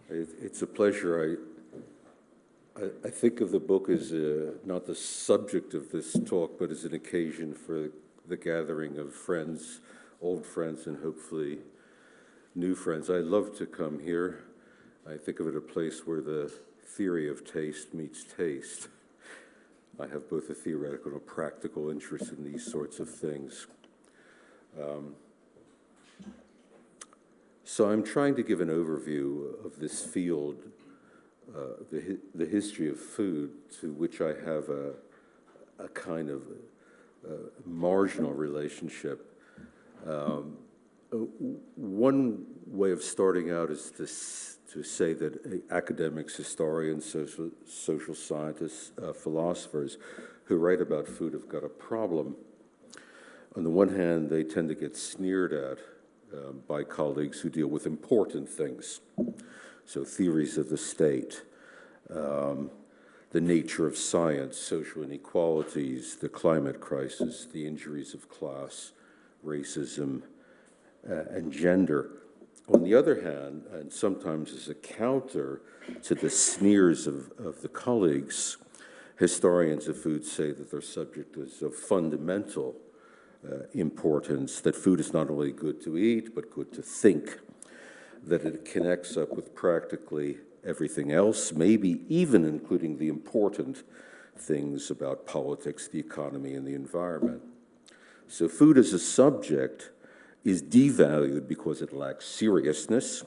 It's a pleasure. I think of the book as not the subject of this talk, but as an occasion for the gathering of friends, old friends, and hopefully new friends. I love to come here. I think of it as a place where the theory of taste meets taste. I have both a theoretical and a practical interest in these sorts of things. So I'm trying to give an overview of this field, the history of food, to which I have a kind of marginal relationship. One way of starting out is to say that academics, historians, social scientists, philosophers who write about food have got a problem. On the one hand, they tend to get sneered at by colleagues who deal with important things. So theories of the state, the nature of science, social inequalities, the climate crisis, the injuries of class, racism, and gender. On the other hand, and sometimes as a counter to the sneers of the colleagues, historians of food say that their subject is of fundamental importance, that food is not only good to eat, but good to think, that it connects up with practically everything else, maybe even including the important things about politics, the economy, and the environment. So food as a subject is devalued because it lacks seriousness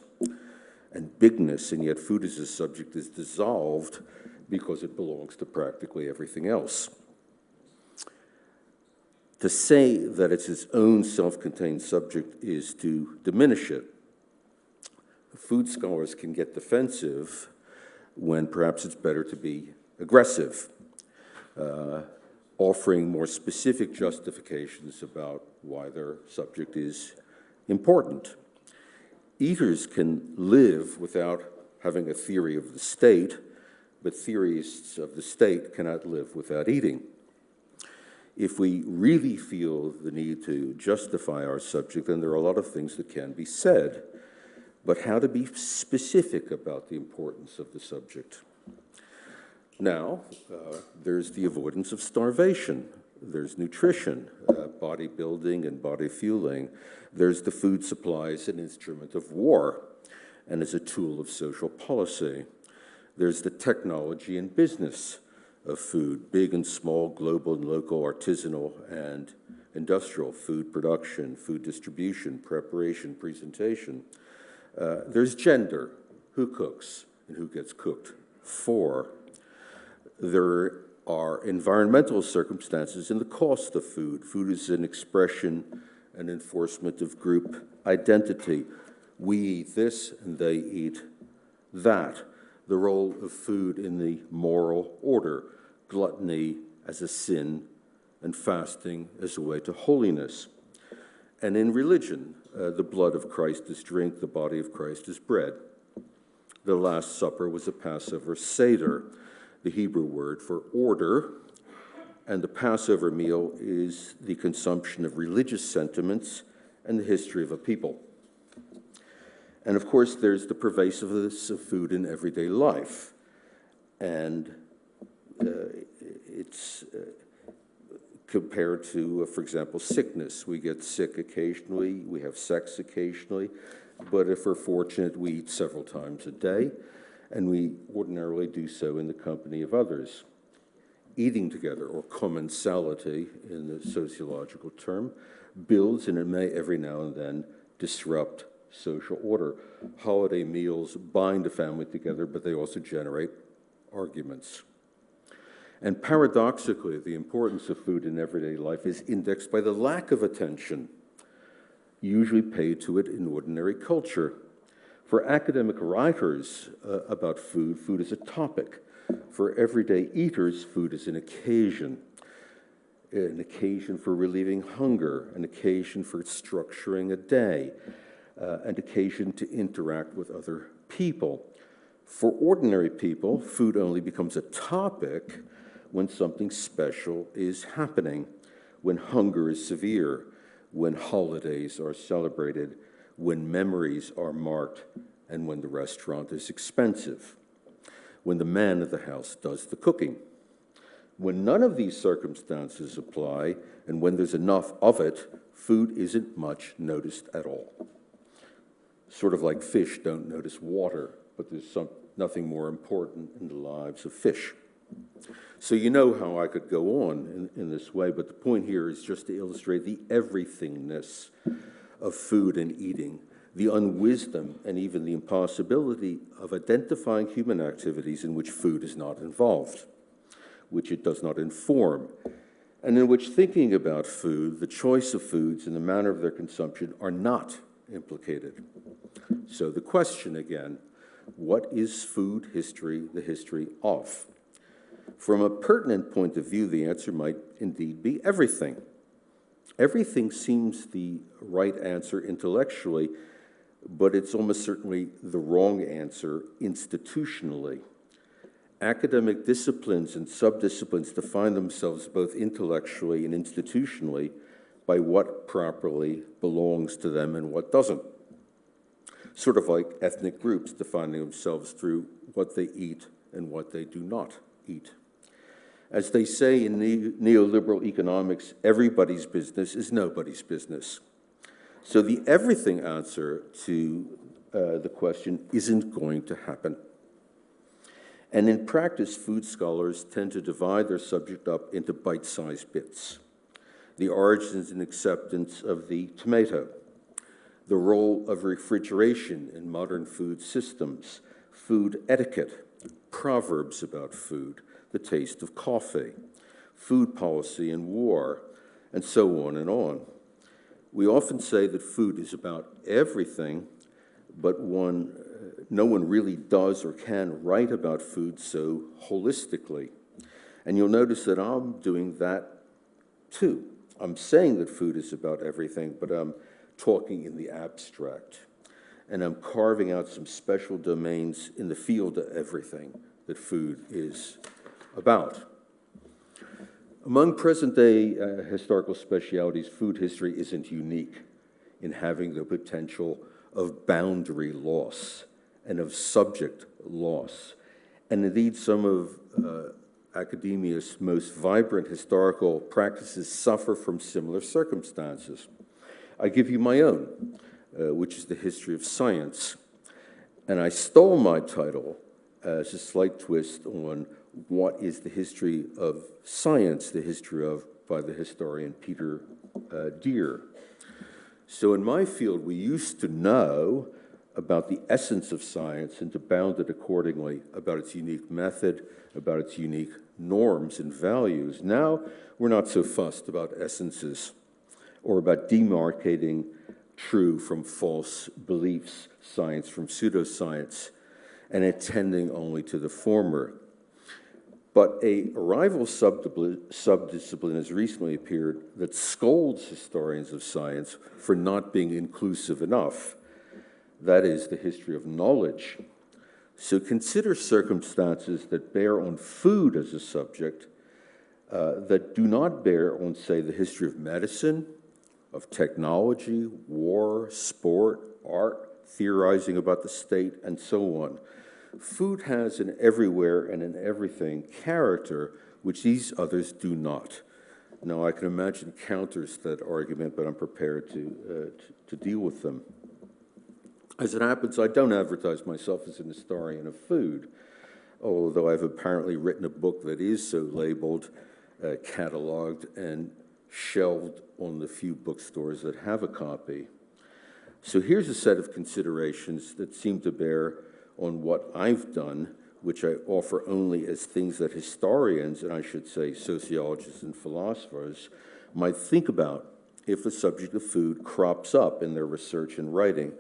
and bigness, and yet food as a subject is dissolved because it belongs to practically everything else. To say that it's its own self-contained subject is to diminish it. Food scholars can get defensive when perhaps it's better to be aggressive, offering more specific justifications about why their subject is important. Eaters can live without having a theory of the state, but theorists of the state cannot live without eating. If we really feel the need to justify our subject, then there are a lot of things that can be said, but how to be specific about the importance of the subject. Now, there's the avoidance of starvation. There's nutrition, bodybuilding and body fueling. There's the food supply as an instrument of war and as a tool of social policy. There's the technology and business of food, big and small, global and local, artisanal and industrial, food production, food distribution, preparation, presentation. There's gender, who cooks and who gets cooked for. There are environmental circumstances in the cost of food. Food is an expression and enforcement of group identity. We eat this and they eat that. The role of food in the moral order, gluttony as a sin and fasting as a way to holiness. And in religion, the blood of Christ is drink, the body of Christ is bread. The Last Supper was a Passover Seder, the Hebrew word for order, and the Passover meal is the consumption of religious sentiments and the history of a people. And of course, there's the pervasiveness of food in everyday life. And it's compared to, for example, sickness. We get sick occasionally, we have sex occasionally, but if we're fortunate, we eat several times a day, and we ordinarily do so in the company of others. Eating together, or commensality in the sociological term, builds and it may every now and then disrupt social order. Holiday meals bind a family together, but they also generate arguments. And paradoxically, the importance of food in everyday life is indexed by the lack of attention usually paid to it in ordinary culture. For academic writers about food, food is a topic. For everyday eaters, food is an occasion for relieving hunger, an occasion for structuring a day, an occasion to interact with other people. For ordinary people, food only becomes a topic when something special is happening, when hunger is severe, when holidays are celebrated, when memories are marked and when the restaurant is expensive, when the man of the house does the cooking. When none of these circumstances apply, and when there's enough of it, food isn't much noticed at all. Sort of like fish don't notice water, but there's nothing more important in the lives of fish. So you know how I could go on in this way, but the point here is just to illustrate the everythingness of food and eating, the unwisdom and even the impossibility of identifying human activities in which food is not involved, which it does not inform, and in which thinking about food, the choice of foods, and the manner of their consumption are not implicated. So the question again, what is food history the history of? From a pertinent point of view, the answer might indeed be everything. Everything seems the right answer intellectually, but it's almost certainly the wrong answer institutionally. Academic disciplines and subdisciplines define themselves both intellectually and institutionally by what properly belongs to them and what doesn't. Sort of like ethnic groups defining themselves through what they eat and what they do not eat. As they say in neoliberal economics, everybody's business is nobody's business. So the everything answer to the question isn't going to happen. And in practice, food scholars tend to divide their subject up into bite-sized bits. The origins and acceptance of the tomato, the role of refrigeration in modern food systems, food etiquette, proverbs about food, the taste of coffee, food policy and war, and so on and on. We often say that food is about everything, but no one really does or can write about food so holistically. And you'll notice that I'm doing that too. I'm saying that food is about everything, but I'm talking in the abstract. And I'm carving out some special domains in the field of everything that food is about. Among present-day historical specialities, food history isn't unique in having the potential of boundary loss and of subject loss. And indeed, some of academia's most vibrant historical practices suffer from similar circumstances. I give you my own, which is the history of science. And I stole my title as a slight twist on what is the history of science, the history of by the historian Peter Deere. So in my field, we used to know about the essence of science and to bound it accordingly, about its unique method, about its unique norms and values. Now, we're not so fussed about essences or about demarcating true from false beliefs, science from pseudoscience, and attending only to the former. But a rival subdiscipline has recently appeared that scolds historians of science for not being inclusive enough. That is the history of knowledge. So consider circumstances that bear on food as a subject that do not bear on, say, the history of medicine, of technology, war, sport, art, theorizing about the state, and so on. Food has an everywhere and an everything character which these others do not. Now, I can imagine counters to that argument, but I'm prepared to deal with them. As it happens, I don't advertise myself as an historian of food, although I've apparently written a book that is so labeled, cataloged, and shelved on the few bookstores that have a copy. So here's a set of considerations that seem to bear on what I've done, which I offer only as things that historians, and I should say sociologists and philosophers, might think about if the subject of food crops up in their research and writing.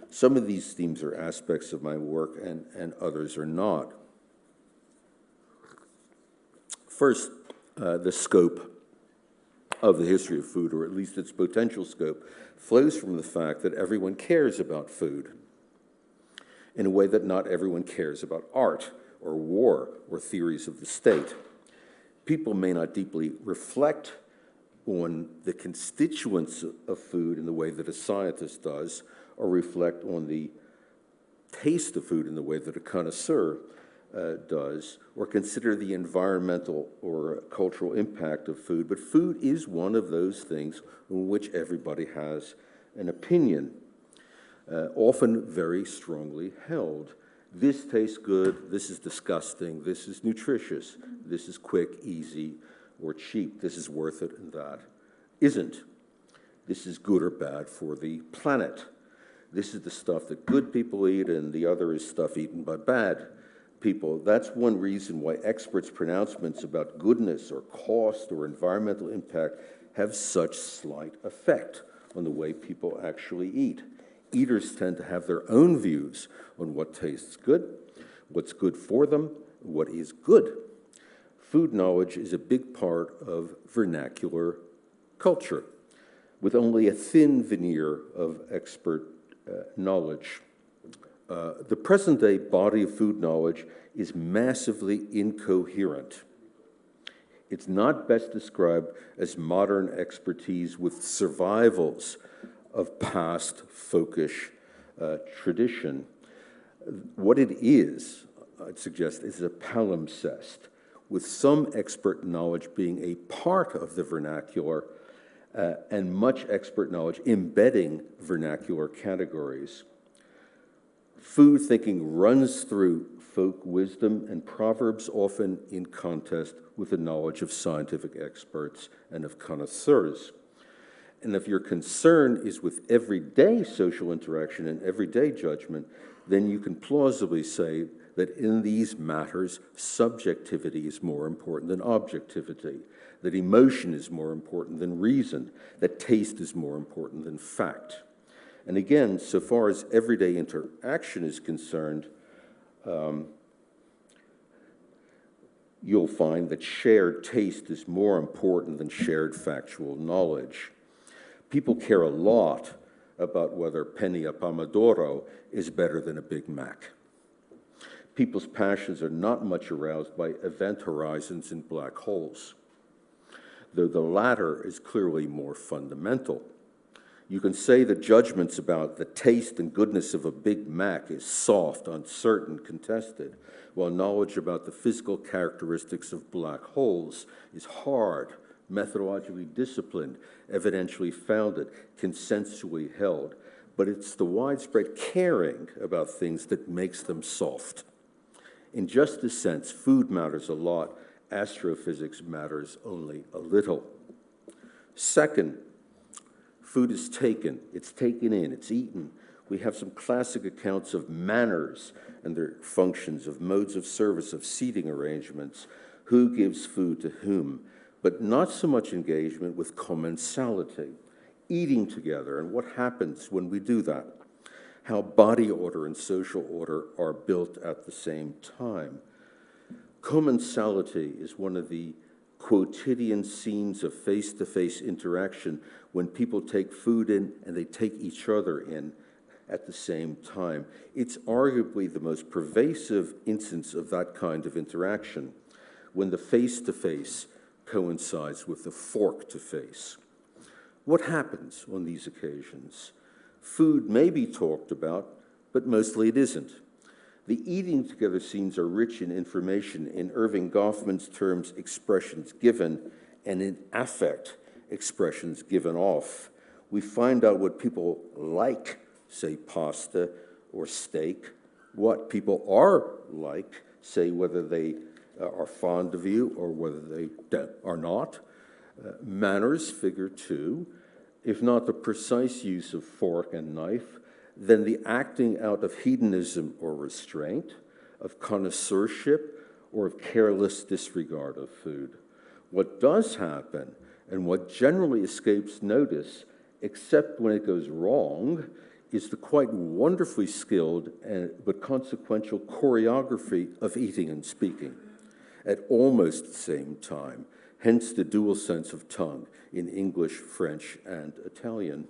Some of these themes are aspects of my work and others are not. First, the scope of the history of food, or at least its potential scope, flows from the fact that everyone cares about food in a way that not everyone cares about art or war or theories of the state. People may not deeply reflect on the constituents of food in the way that a scientist does, or reflect on the taste of food in the way that a connoisseur does, or consider the environmental or cultural impact of food, but food is one of those things in which everybody has an opinion, often very strongly held. This tastes good, this is disgusting, this is nutritious, this is quick, easy, or cheap, this is worth it, and that isn't. This is good or bad for the planet. This is the stuff that good people eat, and the other is stuff eaten by bad people. That's one reason why experts' pronouncements about goodness or cost or environmental impact have such slight effect on the way people actually eat. Eaters tend to have their own views on what tastes good, what's good for them, what is good. Food knowledge is a big part of vernacular culture, with only a thin veneer of expert knowledge. The present-day body of food knowledge is massively incoherent. It's not best described as modern expertise with survivals of past folkish tradition. What it is, I'd suggest, is a palimpsest, with some expert knowledge being a part of the vernacular and much expert knowledge embedding vernacular categories. Food thinking runs through folk wisdom and proverbs, often in contest with the knowledge of scientific experts and of connoisseurs. And if your concern is with everyday social interaction and everyday judgment, then you can plausibly say that in these matters, subjectivity is more important than objectivity, that emotion is more important than reason, that taste is more important than fact. And again, so far as everyday interaction is concerned, you'll find that shared taste is more important than shared factual knowledge. People care a lot about whether penne a pomodoro is better than a Big Mac. People's passions are not much aroused by event horizons and black holes, though the latter is clearly more fundamental. You can say that judgments about the taste and goodness of a Big Mac is soft, uncertain, contested, while knowledge about the physical characteristics of black holes is hard, methodologically disciplined, evidentially founded, consensually held. But it's the widespread caring about things that makes them soft. In just this sense, food matters a lot, astrophysics matters only a little. Second, food is taken, it's taken in, it's eaten. We have some classic accounts of manners and their functions, of modes of service, of seating arrangements, who gives food to whom, but not so much engagement with commensality, eating together, and what happens when we do that, how body order and social order are built at the same time. Commensality is one of the quotidian scenes of face-to-face interaction when people take food in and they take each other in at the same time. It's arguably the most pervasive instance of that kind of interaction, when the face-to-face coincides with the fork-to-face. What happens on these occasions? Food may be talked about, but mostly it isn't. The eating together scenes are rich in information, in Irving Goffman's terms, expressions given, and in affect, expressions given off. We find out what people like, say pasta or steak, what people are like, say whether they are fond of you or whether they are not. Manners figure too, if not the precise use of fork and knife, then the acting out of hedonism or restraint, of connoisseurship, or of careless disregard of food. What does happen, and what generally escapes notice, except when it goes wrong, is the quite wonderfully skilled but consequential choreography of eating and speaking at almost the same time, hence the dual sense of tongue in English, French, and Italian.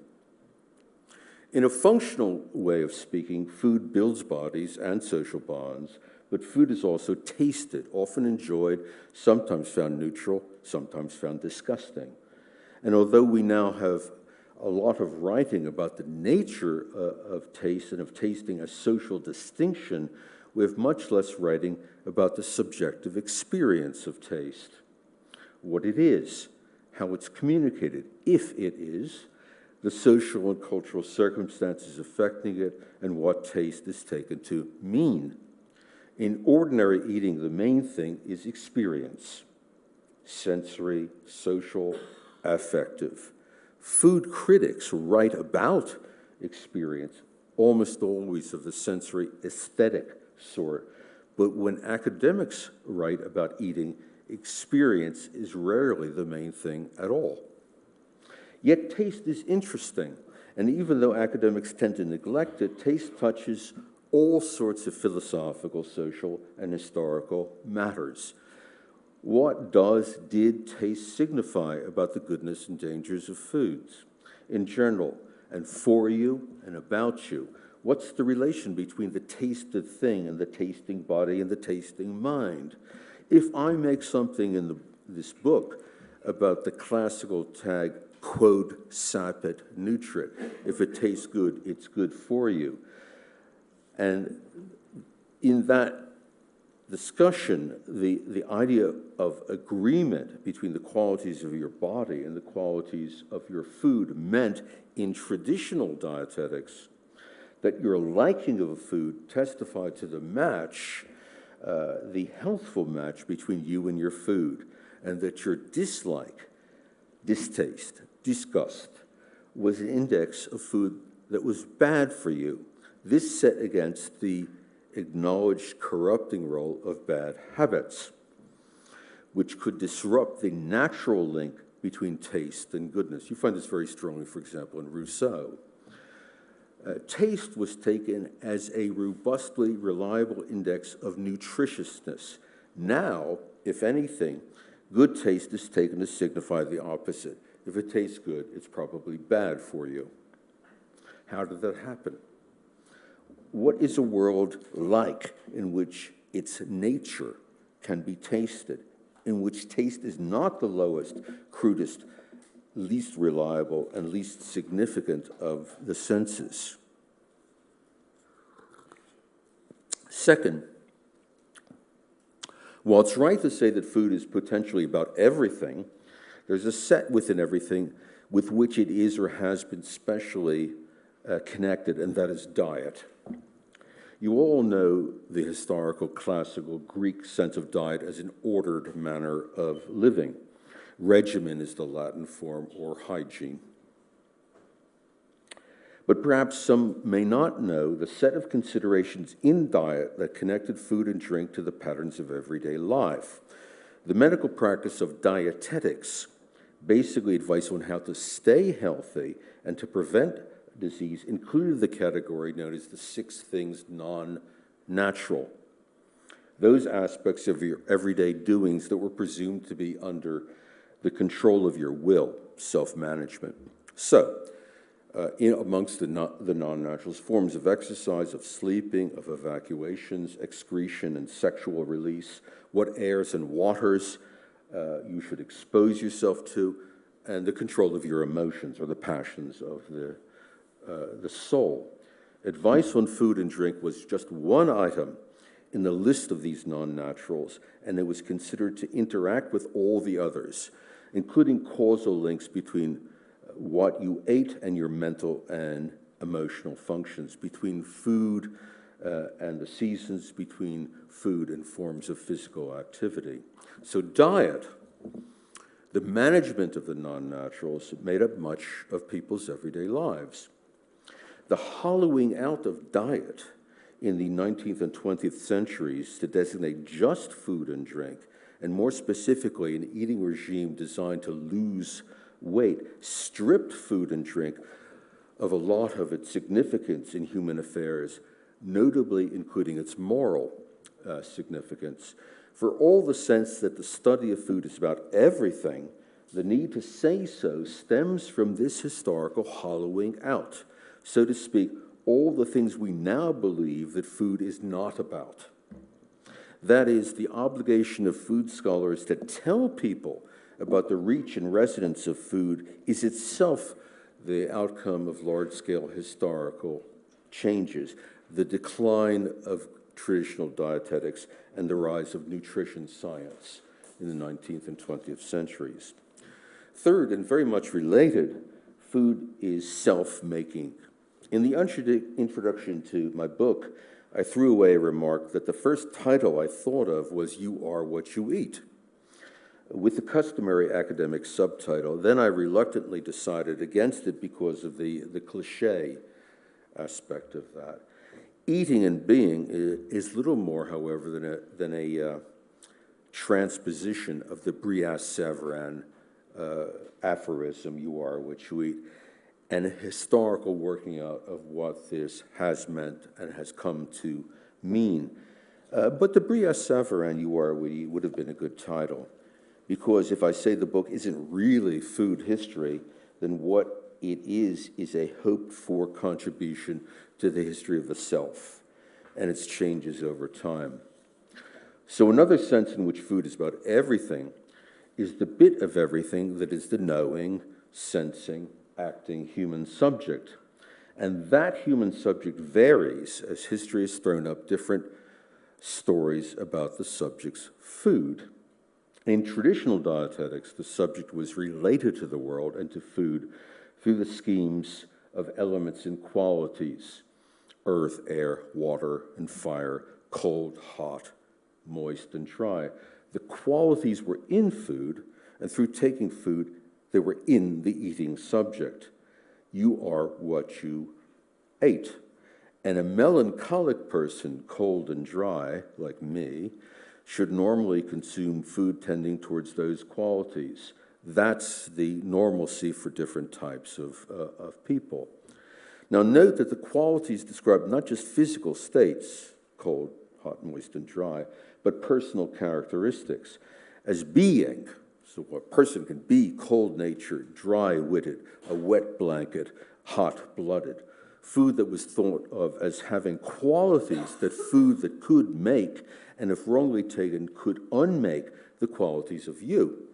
In a functional way of speaking, food builds bodies and social bonds, but food is also tasted, often enjoyed, sometimes found neutral, sometimes found disgusting. And although we now have a lot of writing about the nature of taste and of tasting as social distinction, we have much less writing about the subjective experience of taste, what it is, how it's communicated, if it is, the social and cultural circumstances affecting it, and what taste is taken to mean. In ordinary eating, the main thing is experience, sensory, social, affective. Food critics write about experience, almost always of the sensory aesthetic sort. But when academics write about eating, experience is rarely the main thing at all. Yet taste is interesting, and even though academics tend to neglect it, taste touches all sorts of philosophical, social, and historical matters. What did taste signify about the goodness and dangers of foods in general, and for you and about you? What's the relation between the tasted thing and the tasting body and the tasting mind? If I make something in this book about the classical tag, quod sapit nutrit, if it tastes good, it's good for you. And in that discussion, the idea of agreement between the qualities of your body and the qualities of your food meant in traditional dietetics that your liking of a food testified to the match, the healthful match between you and your food, and that your dislike, distaste, disgust was an index of food that was bad for you. This set against the acknowledged corrupting role of bad habits, which could disrupt the natural link between taste and goodness. You find this very strongly, for example, in Rousseau. Taste was taken as a robustly reliable index of nutritiousness. Now, if anything, good taste is taken to signify the opposite. If it tastes good, it's probably bad for you. How did that happen? What is a world like in which its nature can be tasted, in which taste is not the lowest, crudest, least reliable, and least significant of the senses? Second, while it's right to say that food is potentially about everything, there's a set within everything with which it is or has been specially connected, and that is diet. You all know the historical, classical Greek sense of diet as an ordered manner of living. Regimen is the Latin form, or hygiene. But perhaps some may not know the set of considerations in diet that connected food and drink to the patterns of everyday life. The medical practice of dietetics, basically advice on how to stay healthy and to prevent disease, included the category known as the 6 things non-natural. Those aspects of your everyday doings that were presumed to be under the control of your will, self-management. So, amongst the non-naturals, forms of exercise, of sleeping, of evacuations, excretion, and sexual release, what airs and waters you should expose yourself to, and the control of your emotions or the passions of the soul. Advice on food and drink was just one item in the list of these non-naturals, and it was considered to interact with all the others, including causal links between what you ate and your mental and emotional functions, between food and the seasons, between food and forms of physical activity. So diet, the management of the non-naturals, made up much of people's everyday lives. The hollowing out of diet in the 19th and 20th centuries to designate just food and drink, and more specifically an eating regime designed to lose weight, stripped food and drink of a lot of its significance in human affairs, notably including its moral significance. For all the sense that the study of food is about everything, the need to say so stems from this historical hollowing out, so to speak, all the things we now believe that food is not about. That is, the obligation of food scholars to tell people about the reach and resonance of food is itself the outcome of large-scale historical changes, the decline of traditional dietetics, and the rise of nutrition science in the 19th and 20th centuries. Third, and very much related, food is self-making. In the introduction to my book, I threw away a remark that the first title I thought of was "You Are What You Eat," with the customary academic subtitle. Then I reluctantly decided against it because of the cliche aspect of that. Eating and being is little more, however, than a transposition of the Brillat-Savarin aphorism, "You are what you eat," and a historical working out of what this has meant and has come to mean. But the Brillat-Savarin, "You are what you eat," would have been a good title, because if I say the book isn't really food history, then what it is a hoped-for contribution to the history of the self and its changes over time. So another sense in which food is about everything is the bit of everything that is the knowing, sensing, acting human subject. And that human subject varies as history has thrown up different stories about the subject's food. In traditional dietetics, the subject was related to the world and to food through the schemes of elements and qualities: earth, air, water, and fire, cold, hot, moist, and dry. The qualities were in food, and through taking food, they were in the eating subject. You are what you ate. And a melancholic person, cold and dry, like me, should normally consume food tending towards those qualities. That's the normalcy for different types of people. Now note that the qualities describe not just physical states, cold, hot, moist, and dry, but personal characteristics. As being, so a person can be cold-natured, dry-witted, a wet blanket, hot-blooded. Food that was thought of as having qualities that food that could make, and if wrongly taken, could unmake the qualities of you.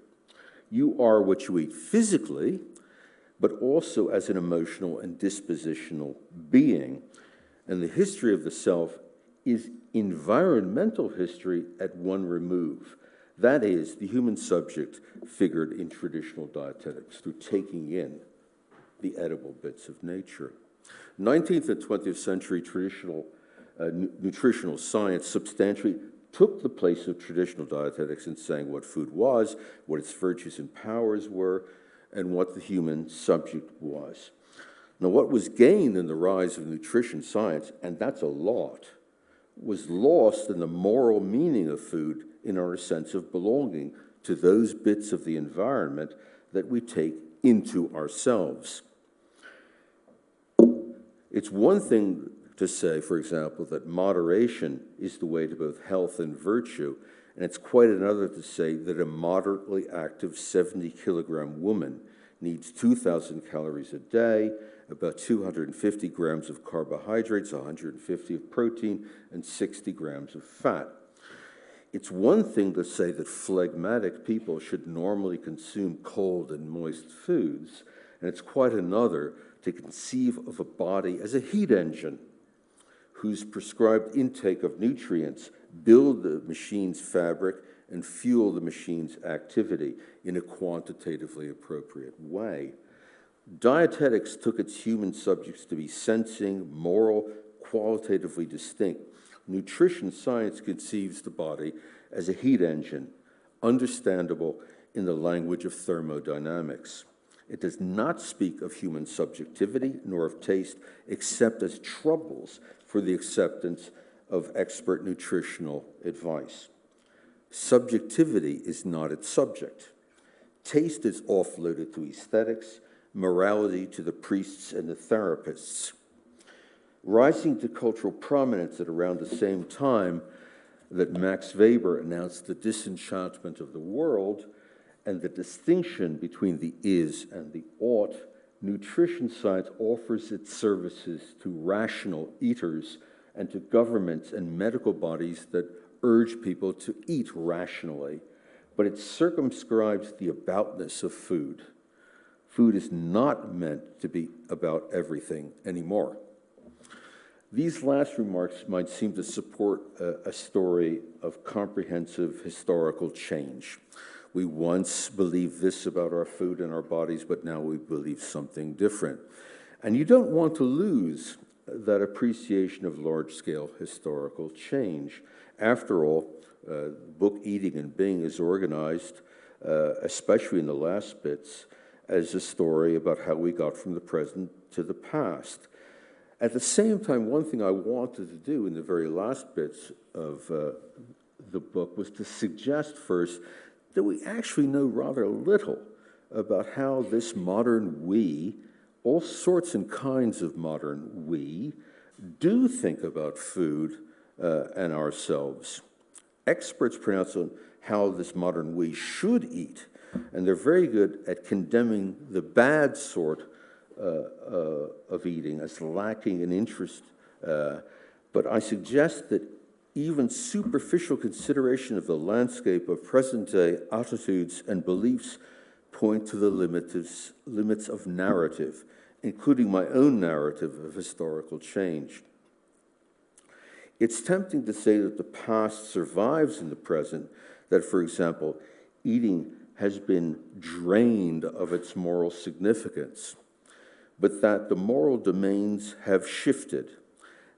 You are what you eat physically, but also as an emotional and dispositional being. And the history of the self is environmental history at one remove. That is, the human subject figured in traditional dietetics through taking in the edible bits of nature. 19th and 20th century traditional nutritional science substantially took the place of traditional dietetics in saying what food was, what its virtues and powers were, and what the human subject was. Now, what was gained in the rise of nutrition science, and that's a lot, was lost in the moral meaning of food in our sense of belonging to those bits of the environment that we take into ourselves. It's one thing to say, for example, that moderation is the way to both health and virtue, and it's quite another to say that a moderately active 70-kilogram woman needs 2,000 calories a day, about 250 grams of carbohydrates, 150 of protein, and 60 grams of fat. It's one thing to say that phlegmatic people should normally consume cold and moist foods, and it's quite another to conceive of a body as a heat engine whose prescribed intake of nutrients build the machine's fabric and fuel the machine's activity in a quantitatively appropriate way. Dietetics took its human subjects to be sensing, moral, qualitatively distinct. Nutrition science conceives the body as a heat engine, understandable in the language of thermodynamics. It does not speak of human subjectivity nor of taste, except as troubles for the acceptance of expert nutritional advice. Subjectivity is not its subject. Taste is offloaded to aesthetics, morality to the priests and the therapists. Rising to cultural prominence at around the same time that Max Weber announced the disenchantment of the world and the distinction between the is and the ought, nutrition science offers its services to rational eaters and to governments and medical bodies that urge people to eat rationally, but it circumscribes the aboutness of food. Food is not meant to be about everything anymore. These last remarks might seem to support a story of comprehensive historical change. We once believed this about our food and our bodies, but now we believe something different. And you don't want to lose that appreciation of large-scale historical change. After all, book Eating and Being is organized, especially in the last bits, as a story about how we got from the present to the past. At the same time, one thing I wanted to do in the very last bits of the book was to suggest first that we actually know rather little about how this modern we, all sorts and kinds of modern we, do think about food and ourselves. Experts pronounce on how this modern we should eat, and they're very good at condemning the bad sort of eating as lacking in interest. But I suggest that even superficial consideration of the landscape of present-day attitudes and beliefs point to the limits of narrative, including my own narrative of historical change. It's tempting to say that the past survives in the present, that, for example, eating has been drained of its moral significance, but that the moral domains have shifted,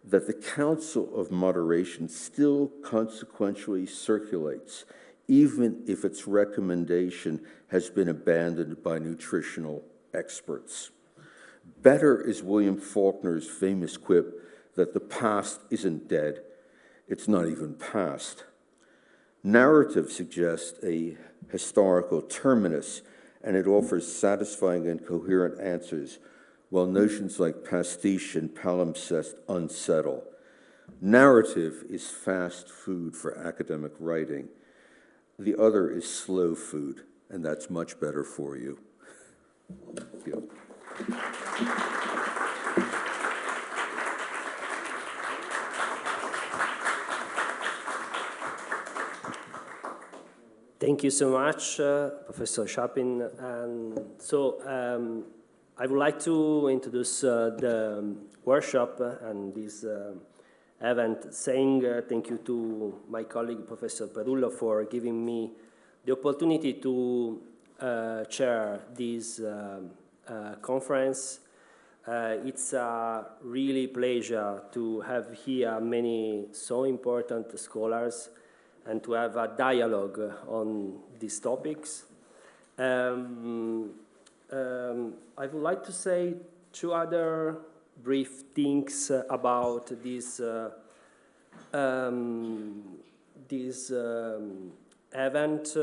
that the counsel of moderation still consequentially circulates, even if its recommendation has been abandoned by nutritional experts. Better is William Faulkner's famous quip that the past isn't dead, it's not even past. Narrative suggests a historical terminus, and it offers satisfying and coherent answers, while notions like pastiche and palimpsest unsettle. Narrative is fast food for academic writing. The other is slow food, and that's much better for you. Yeah. Thank you so much, Professor Shapin. And so I would like to introduce the workshop and this event, saying thank you to my colleague, Professor Perullo, for giving me the opportunity to chair this conference. It's a really pleasure to have here many so important scholars and to have a dialogue on these topics. I would like to say two other brief things about this event.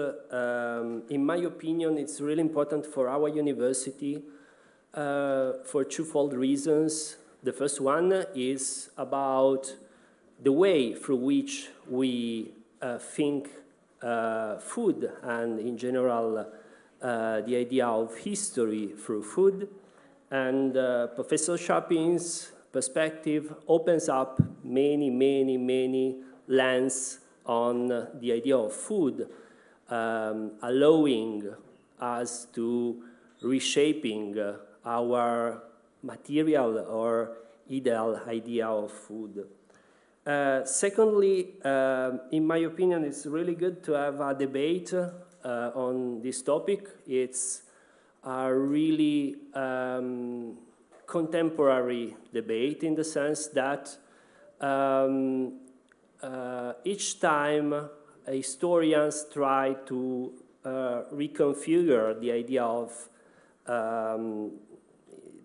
In my opinion, it's really important for our university for twofold reasons. The first one is about the way through which we think food and, in general, the idea of history through food. And Professor Shapin's perspective opens up many lands on the idea of food, allowing us to reshaping our material or ideal idea of food. Secondly, in my opinion, it's really good to have a debate on this topic. It's a really contemporary debate in the sense that each time historians try to reconfigure the idea of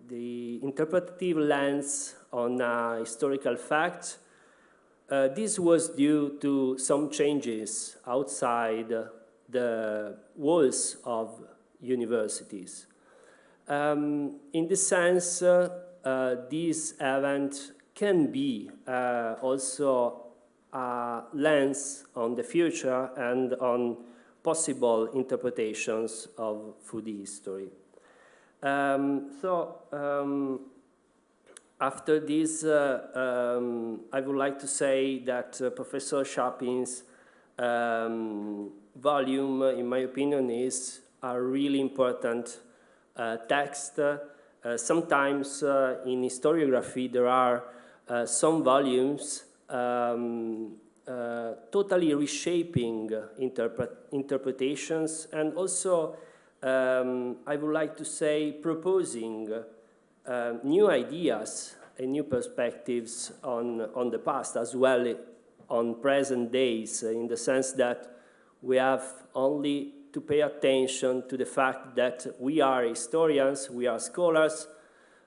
the interpretative lens on a historical fact, this was due to some changes outside the walls of universities. In this sense, this event can be also a lens on the future and on possible interpretations of food history. After this, I would like to say that Professor Shapin's volume, in my opinion, is a really important text. Sometimes in historiography there are some volumes totally reshaping interpretations, and also I would like to say proposing new ideas and new perspectives on the past as well on present days, in the sense that we have only to pay attention to the fact that we are historians, we are scholars,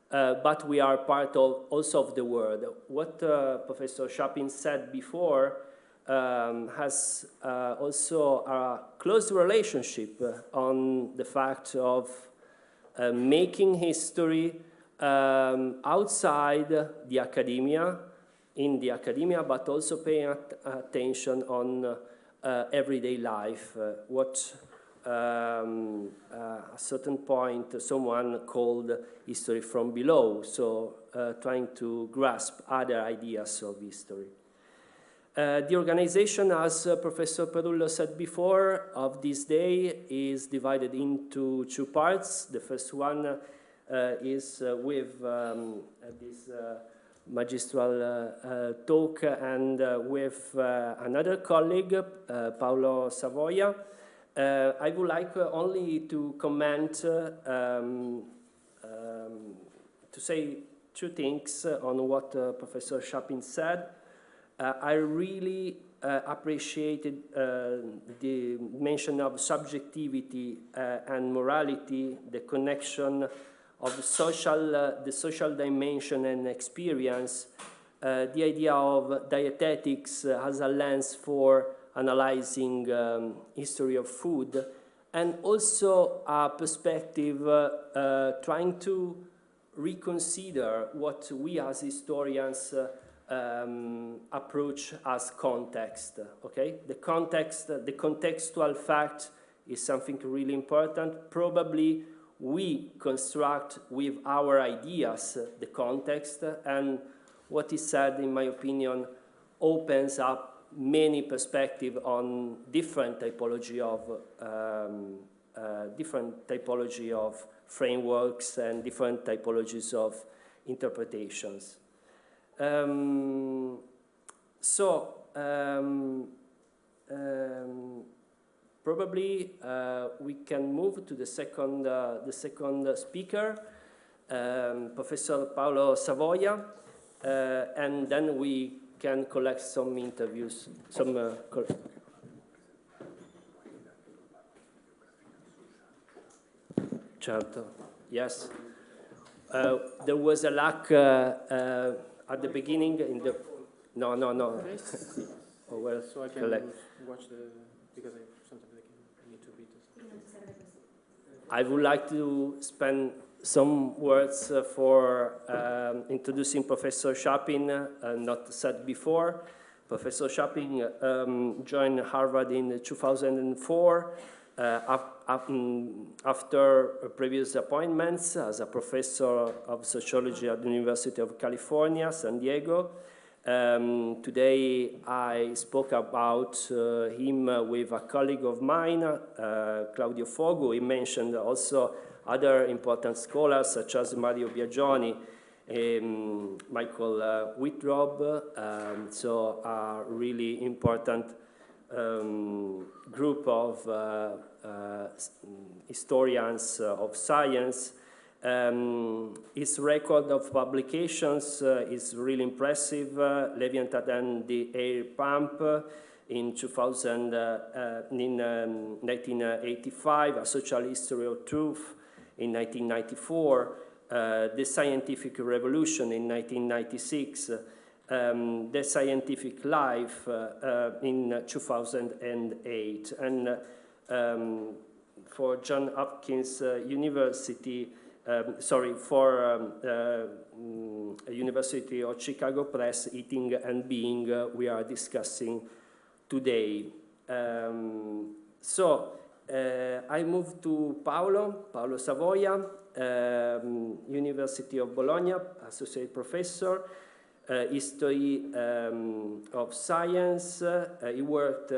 but we are part of also of the world. What Professor Shapin said before has also a close relationship on the fact of making history outside the academia, in the academia, but also paying attention on everyday life, what at a certain point someone called history from below, so trying to grasp other ideas of history. The organization, as Professor Perullo said before, of this day is divided into two parts. The first one is with this magistral talk and with another colleague, Paolo Savoia. I would like only to comment, to say two things on what Professor Shapin said. I really appreciated the mention of subjectivity and morality, the connection of the social dimension and experience, the idea of dietetics as a lens for analyzing history of food, and also a perspective trying to reconsider what we as historians approach as context, okay? The context, the contextual fact is something really important. Probably we construct with our ideas the context, and what is said, in my opinion, opens up many perspectives on different typology of frameworks and different typologies of interpretations. Probably we can move to the second speaker, Professor Paolo Savoia, and then we can collect some interviews, Certo, yes. There was a lack at the beginning in the... No. Oh, well, so I can watch the... because sometimes I need to read this. I would like to spend some words for introducing Professor Shapin, not said before. Professor Shapin joined Harvard in 2004 after previous appointments as a professor of sociology at the University of California, San Diego. Today I spoke about him with a colleague of mine, Claudio Fogu. He mentioned also other important scholars such as Mario Biagioni, Michael Whitrob, so a really important group of historians of science. His record of publications is really impressive. Leviathan and the Air Pump in 1985, A Social History of Truth in 1994, The Scientific Revolution in 1996, The Scientific Life in 2008, and for Johns Hopkins University, for University of Chicago Press, Eating and Being, we are discussing today. I move to Paolo Savoia, University of Bologna, Associate Professor, History of Science. He worked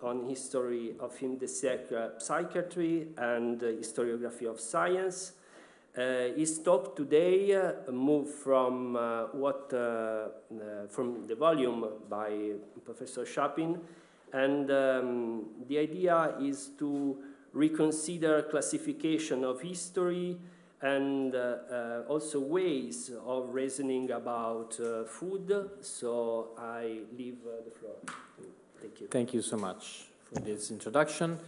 on history of film de siècle, psychiatry, and historiography of science. His talk today moved from from the volume by Professor Shapin, and the idea is to reconsider classification of history and also ways of reasoning about food. So I leave the floor. Thank you. Thank you so much for this introduction.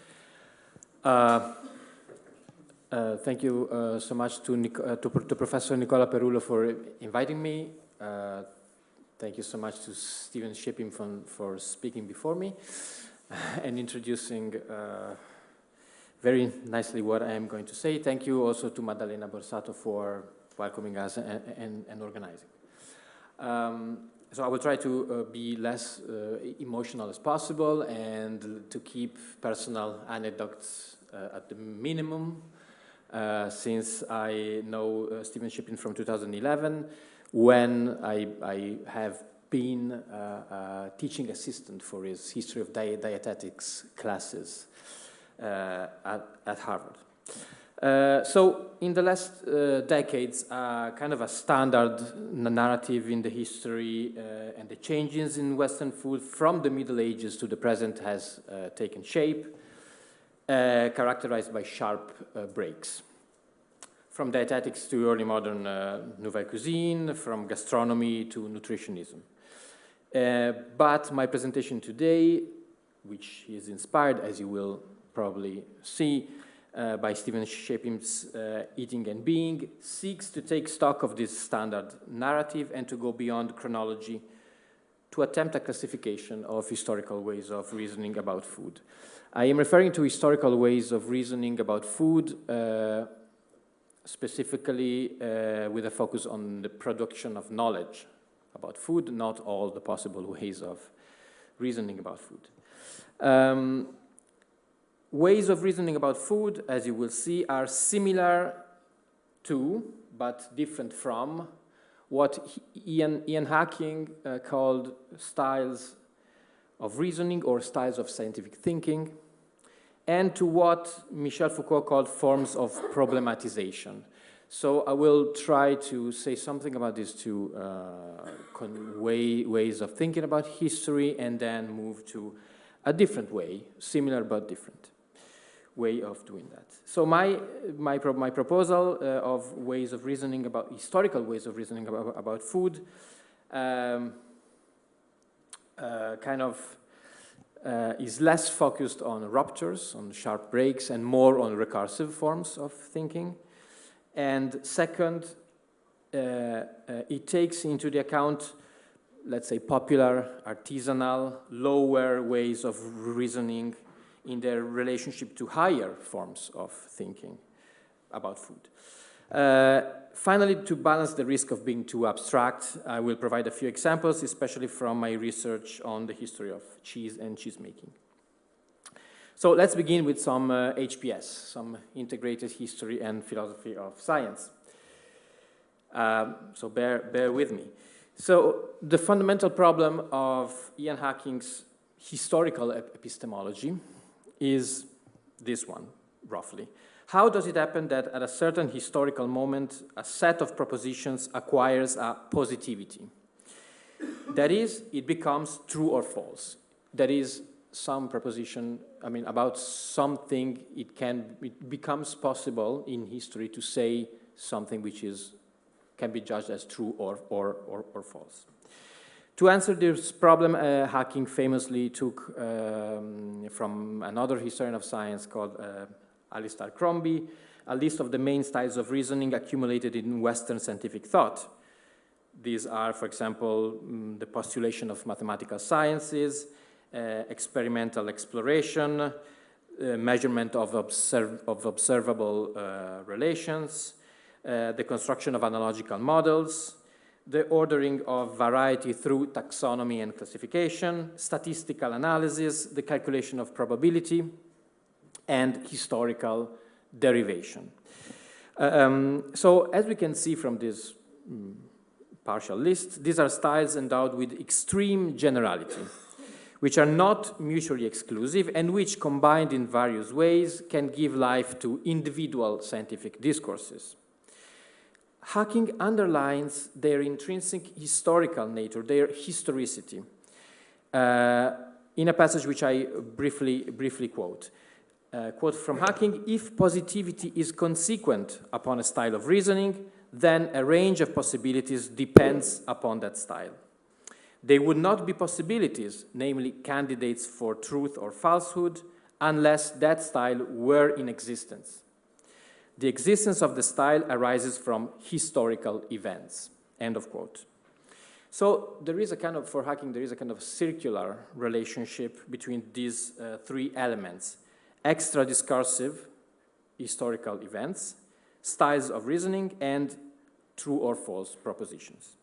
Thank you so much to Professor Nicola Perullo for inviting me. Thank you so much to Steven Shapin for speaking before me and introducing very nicely what I am going to say. Thank you also to Maddalena Borsato for welcoming us and organizing. So I will try to be less emotional as possible and to keep personal anecdotes at the minimum, since I know Steven Shapin from 2011, when I have been a teaching assistant for his History of Dietetics classes at Harvard. So in the last decades, kind of a standard narrative in the history and the changes in Western food from the Middle Ages to the present has taken shape, characterized by sharp breaks. From dietetics to early modern nouvelle cuisine, from gastronomy to nutritionism. But my presentation today, which is inspired, as you will probably see, by Steven Shapin's Eating and Being, seeks to take stock of this standard narrative and to go beyond chronology to attempt a classification of historical ways of reasoning about food. I am referring to historical ways of reasoning about food, specifically with a focus on the production of knowledge about food, not all the possible ways of reasoning about food. Ways of reasoning about food, as you will see, are similar to, but different from, what Ian Hacking called styles of reasoning or styles of scientific thinking, and to what Michel Foucault called forms of problematization. So I will try to say something about these two ways of thinking about history and then move to a different way, similar but different way of doing that. So my proposal of ways of reasoning about, historical ways of reasoning about food, is less focused on ruptures, on sharp breaks, and more on recursive forms of thinking. And second, it takes into the account, let's say, popular, artisanal, lower ways of reasoning in their relationship to higher forms of thinking about food. Finally, to balance the risk of being too abstract, I will provide a few examples, especially from my research on the history of cheese and cheesemaking. So let's begin with some HPS, some integrated history and philosophy of science. So bear with me. So the fundamental problem of Ian Hacking's historical epistemology is this one, roughly. How does it happen that at a certain historical moment, a set of propositions acquires a positivity? That is, it becomes true or false. That is, some proposition, about something, it becomes possible in history to say something which can be judged as true or false. To answer this problem, Hacking famously took from another historian of science called Alistair Crombie, a list of the main styles of reasoning accumulated in Western scientific thought. These are, for example, the postulation of mathematical sciences, experimental exploration, measurement of observable relations, the construction of analogical models, the ordering of variety through taxonomy and classification, statistical analysis, the calculation of probability, and historical derivation. So as we can see from this partial list, these are styles endowed with extreme generality, which are not mutually exclusive and which, combined in various ways, can give life to individual scientific discourses. Hacking underlines their intrinsic historical nature, their historicity, in a passage which I briefly quote. Quote from Hacking: "If positivity is consequent upon a style of reasoning, then a range of possibilities depends upon that style. They would not be possibilities, namely candidates for truth or falsehood, unless that style were in existence. The existence of the style arises from historical events." End of quote. So there is a kind of, for Hacking, there is a kind of circular relationship between these three elements: extra-discursive historical events, styles of reasoning, and true or false propositions.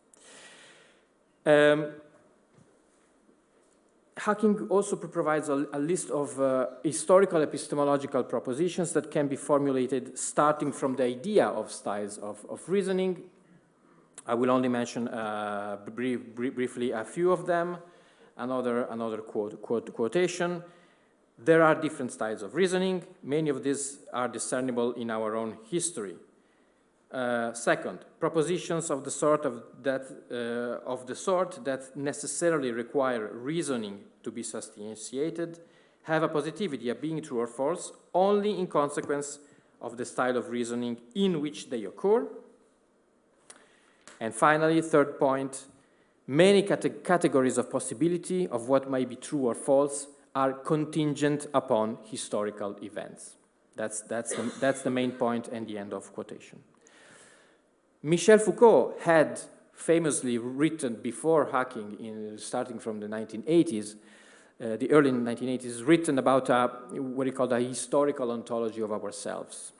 Hacking also provides a list of historical epistemological propositions that can be formulated starting from the idea of styles of reasoning. I will only mention briefly a few of them. Another quotation: "There are different styles of reasoning. Many of these are discernible in our own history." Second, propositions of the sort that necessarily require reasoning to be substantiated have a positivity of being true or false only in consequence of the style of reasoning in which they occur. And finally, third point, many categories of possibility of what may be true or false are contingent upon historical events. That's the main point and the end of quotation. Michel Foucault had famously written before Hacking, starting from the 1980s, the early 1980s, written about what he called a historical ontology of ourselves,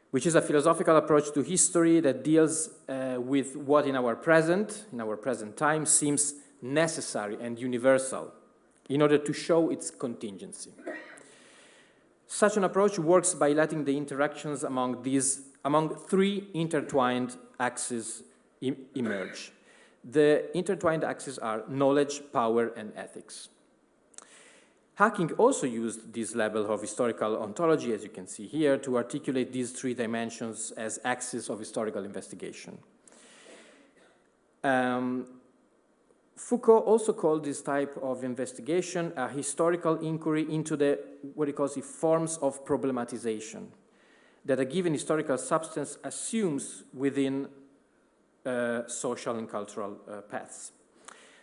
which is a philosophical approach to history that deals with what in our present time, seems necessary and universal in order to show its contingency. Such an approach works by letting the interactions among three intertwined axes emerge. The intertwined axes are knowledge, power, and ethics. Hacking also used this level of historical ontology, as you can see here, to articulate these three dimensions as axes of historical investigation. Foucault also called this type of investigation a historical inquiry into what he calls the forms of problematization that a given historical substance assumes within social and cultural paths.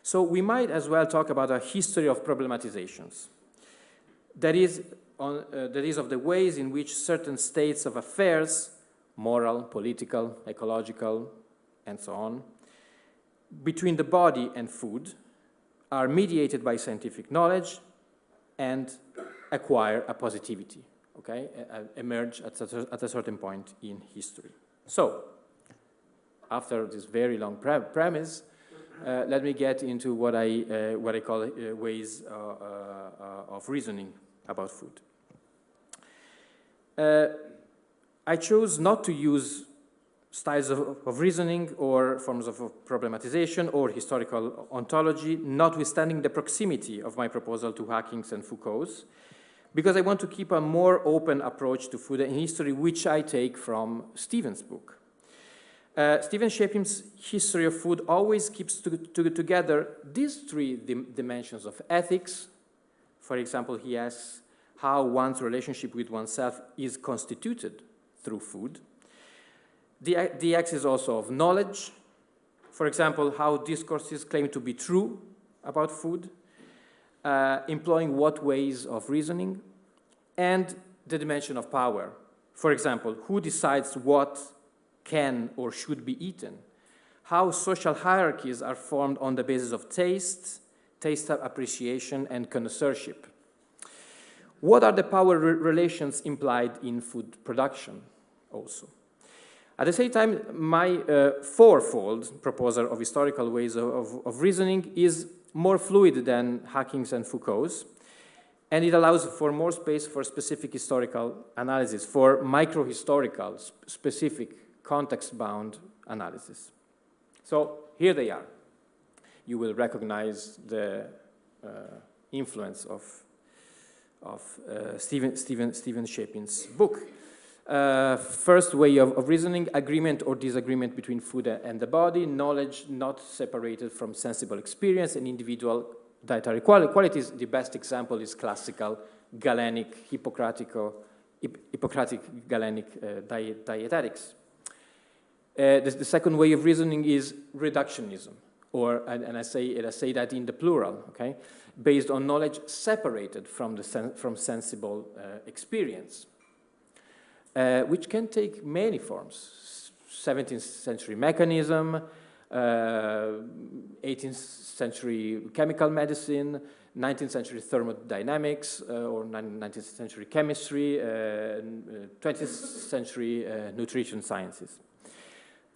So we might as well talk about a history of problematizations. That is of the ways in which certain states of affairs, moral, political, ecological, and so on, between the body and food, are mediated by scientific knowledge and acquire a positivity, okay, emerge at a certain point in history. So, after this very long premise, let me get into what I call ways of reasoning about food. I chose not to use styles of reasoning or forms of problematization or historical ontology, notwithstanding the proximity of my proposal to Hacking's and Foucault's, because I want to keep a more open approach to food and history, which I take from Steven's book. Steven Shapin's history of food always keeps together these three dimensions of ethics. For example, he asks how one's relationship with oneself is constituted through food. The axis also of knowledge. For example, how discourses claim to be true about food, employing what ways of reasoning, and the dimension of power. For example, who decides what can or should be eaten, how social hierarchies are formed on the basis of taste appreciation, and connoisseurship. What are the power relations implied in food production also? At the same time, my fourfold proposal of historical ways of reasoning is more fluid than Hacking's and Foucault's, and it allows for more space for specific historical analysis, for micro-historical, specific, context-bound analysis. So here they are. You will recognize the influence of Steven Shapin's book. First way of reasoning, agreement or disagreement between food and the body, knowledge not separated from sensible experience and individual dietary qualities. The best example is classical Galenic, Hippocratic Galenic dietetics. The second way of reasoning is reductionism, and I say that in the plural, okay, based on knowledge separated from sensible experience. Which can take many forms. 17th century mechanism, 18th century chemical medicine, 19th century thermodynamics, or 19th century chemistry, 20th century nutrition sciences.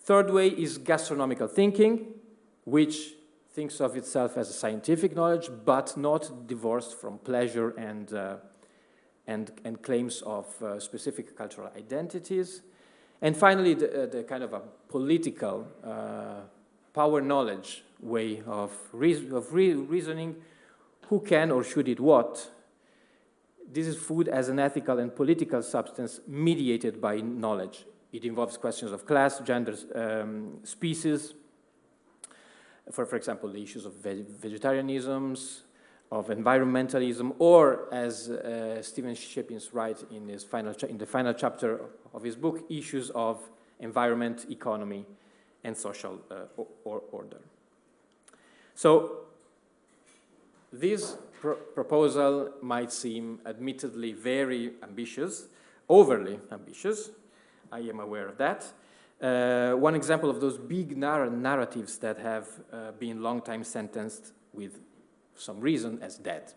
Third way is gastronomical thinking, which thinks of itself as a scientific knowledge, but not divorced from pleasure and claims of specific cultural identities. And finally, the kind of a political power knowledge way of reasoning, who can or should eat what. This is food as an ethical and political substance mediated by knowledge. It involves questions of class, gender, species, for example, the issues of vegetarianisms, of environmentalism, or as Steven Shapin writes in the final chapter of his book, issues of environment, economy, and social order. So this proposal might seem admittedly very ambitious, overly ambitious. I am aware of that. One example of those big narratives that have been long time sentenced with some reason as dead.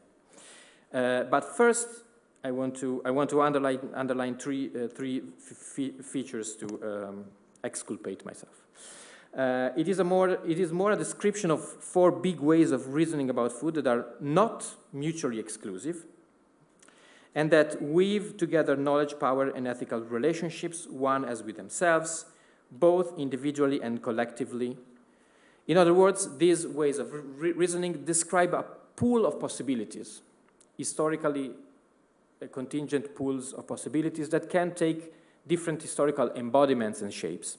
But first, I want to underline three features to exculpate myself. It is more a description of 4 big ways of reasoning about food that are not mutually exclusive, and that weave together knowledge, power, and ethical relationships, one as with themselves, both individually and collectively. In other words, these ways of reasoning describe a pool of possibilities, historically contingent pools of possibilities that can take different historical embodiments and shapes,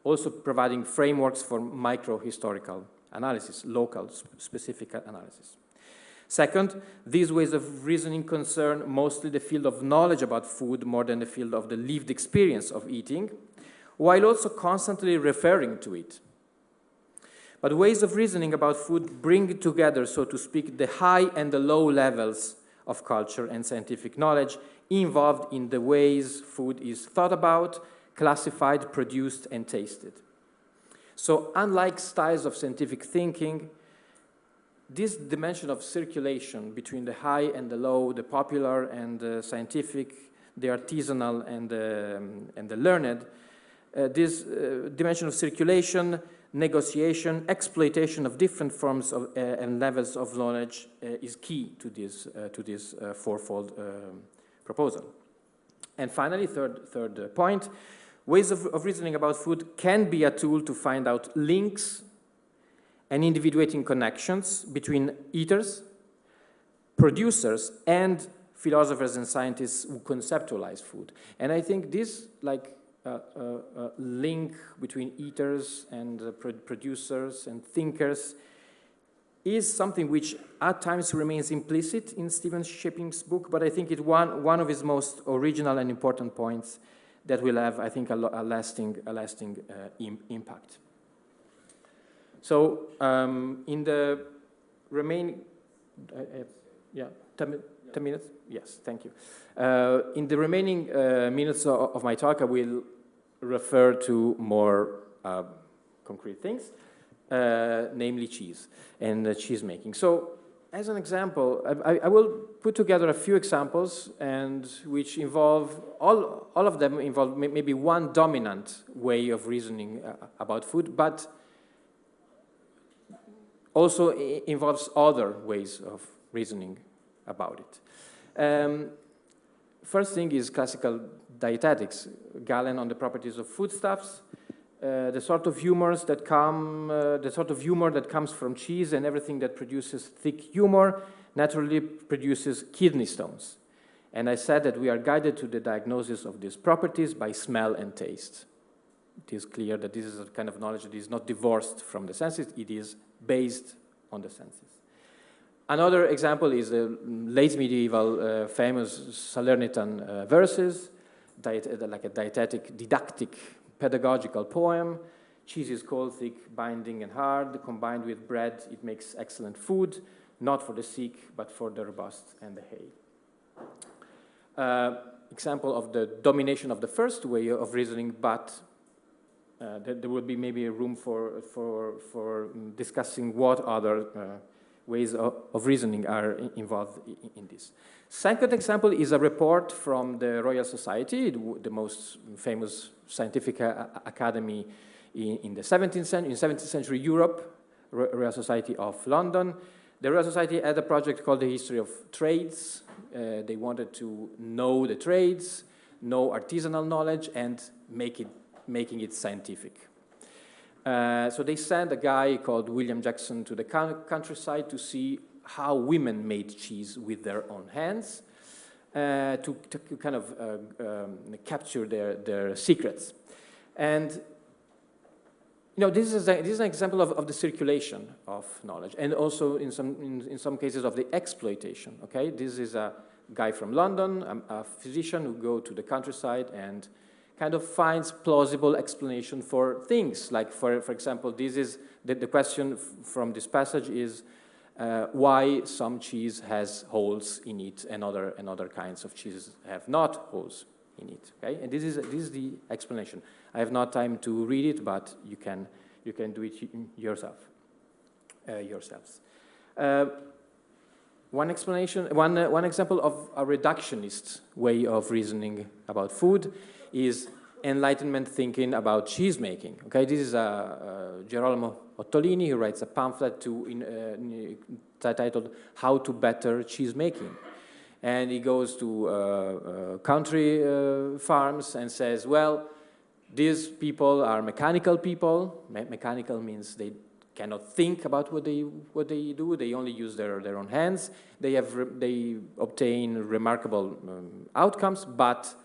also providing frameworks for micro-historical analysis, local specific analysis. Second, these ways of reasoning concern mostly the field of knowledge about food more than the field of the lived experience of eating, while also constantly referring to it. But ways of reasoning about food bring together, so to speak, the high and the low levels of culture and scientific knowledge involved in the ways food is thought about, classified, produced, and tasted. So unlike styles of scientific thinking, this dimension of circulation between the high and the low, the popular and the scientific, the artisanal and the learned, this dimension of circulation, negotiation, exploitation of different forms of, and levels of knowledge is key to this fourfold proposal. And finally, third point, ways of reasoning about food can be a tool to find out links and individuating connections between eaters, producers, and philosophers and scientists who conceptualize food. And I think this, link between eaters and producers and thinkers is something which at times remains implicit in Steven Shapin's book, but I think it's one of his most original and important points that will have, I think, a lasting impact. So in the remaining, 10 minutes? Yes, thank you. In the remaining minutes of my talk, I will refer to more concrete things, namely cheese and cheese making. So as an example, I will put together a few examples and which involve, all of them involve maybe one dominant way of reasoning about food, but also involves other ways of reasoning about it. First thing is classical dietetics, Galen on the properties of foodstuffs, the sort of humor that comes from cheese, and everything that produces thick humor naturally produces kidney stones. And I said that we are guided to the diagnosis of these properties by smell and taste. It is clear that this is a kind of knowledge that is not divorced from the senses, it is based on the senses. Another example is the late medieval famous Salernitan verses, like a didactic, pedagogical poem. Cheese is cold, thick, binding, and hard. Combined with bread, it makes excellent food, not for the sick, but for the robust and the hale. Example of the domination of the first way of reasoning, but there will be maybe a room for discussing what other ways of reasoning are involved in this. Second example is a report from the Royal Society, the most famous scientific academy in the 17th century Europe, Royal Society of London. The Royal Society had a project called the History of Trades. They wanted to know the trades, know artisanal knowledge, and making it scientific. So they sent a guy called William Jackson to the countryside to see how women made cheese with their own hands, to kind of capture their secrets. And this is an example of the circulation of knowledge, and also in some cases of the exploitation. Okay, this is a guy from London, a physician who go to the countryside and kind of finds plausible explanation for things. Like for example, this is the question from this passage is why some cheese has holes in it and other kinds of cheeses have not holes in it. Okay, and this is the explanation. I have not time to read it, but you can do it yourselves. One example of a reductionist way of reasoning about food is Enlightenment thinking about cheese making. Okay, this is Gerolamo Ottolini, who writes a pamphlet titled "How to Better Cheese Making," and he goes to country farms and says, well, these people are mechanical people. Mechanical means they cannot think about what they do. They only use their own hands. They obtain remarkable outcomes, but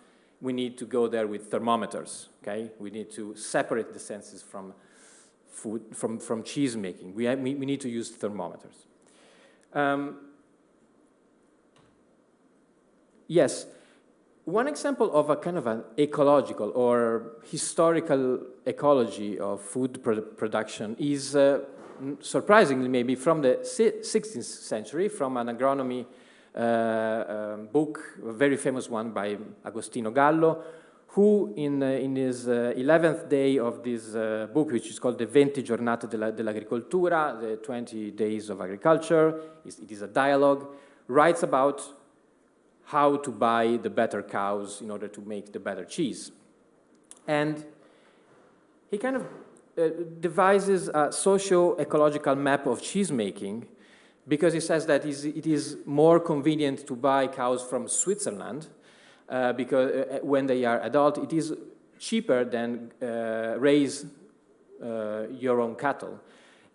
we need to go there with thermometers. Okay, we need to separate the senses from food, from cheese making. We need to use thermometers. Yes. One example of a kind of an ecological or historical ecology of food production is, surprisingly maybe, from the 16th century, from an agronomy book, a very famous one by Agostino Gallo, who in his 11th day of this book, which is called the 20 Giornate dell'Agricoltura, the 20 Days of Agriculture, it is a dialogue, writes about how to buy the better cows in order to make the better cheese. And he kind of devises a socio-ecological map of cheese making, because he says that it is more convenient to buy cows from Switzerland because when they are adult, it is cheaper than raise your own cattle.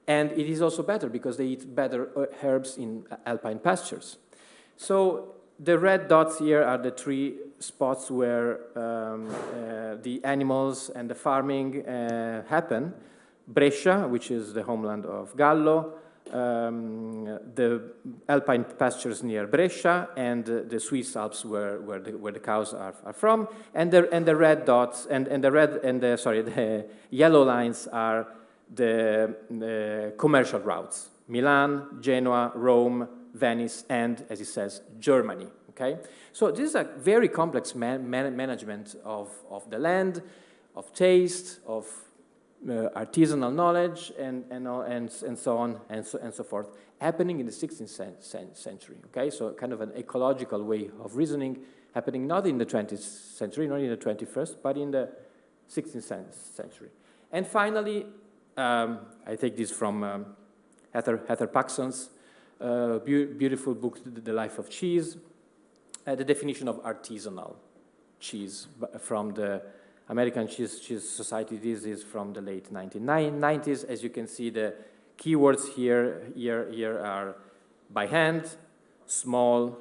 And it is also better because they eat better herbs in alpine pastures. So the red dots here are the 3 spots where the animals and the farming happen. Brescia, which is the homeland of Gallo, the alpine pastures near Brescia, and the Swiss Alps where the cows are from, and the red dots and the yellow lines are the commercial routes: Milan, Genoa, Rome, Venice, and, as it says, Germany. Okay, so this is a very complex management of the land, of taste, of artisanal knowledge, and so on and so forth, happening in the 16th century. Okay, so kind of an ecological way of reasoning happening not in the 20th century, not in the 21st, but in the 16th century. And finally, I take this from Heather Paxson's beautiful book, The Life of Cheese, the definition of artisanal cheese from the American Cheese Society. This is from the late 1990s. As you can see, the keywords here are by hand, small,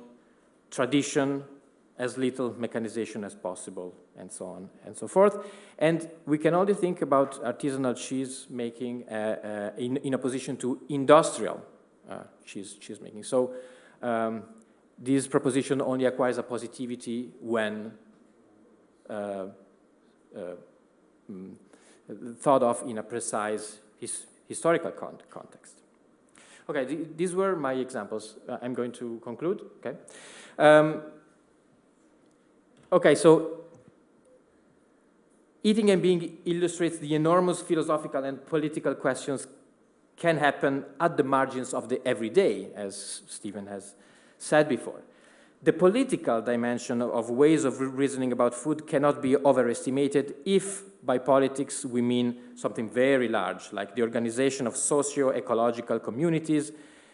tradition, as little mechanization as possible, and so on and so forth. And we can only think about artisanal cheese making in opposition to industrial cheese making. So this proposition only acquires a positivity when thought of in a precise historical context. Okay, these were my examples. I'm going to conclude, okay? Okay, so eating and being illustrates the enormous philosophical and political questions can happen at the margins of the everyday, as Steven has said before. The political dimension of ways of reasoning about food cannot be overestimated if by politics we mean something very large, like the organization of socio-ecological communities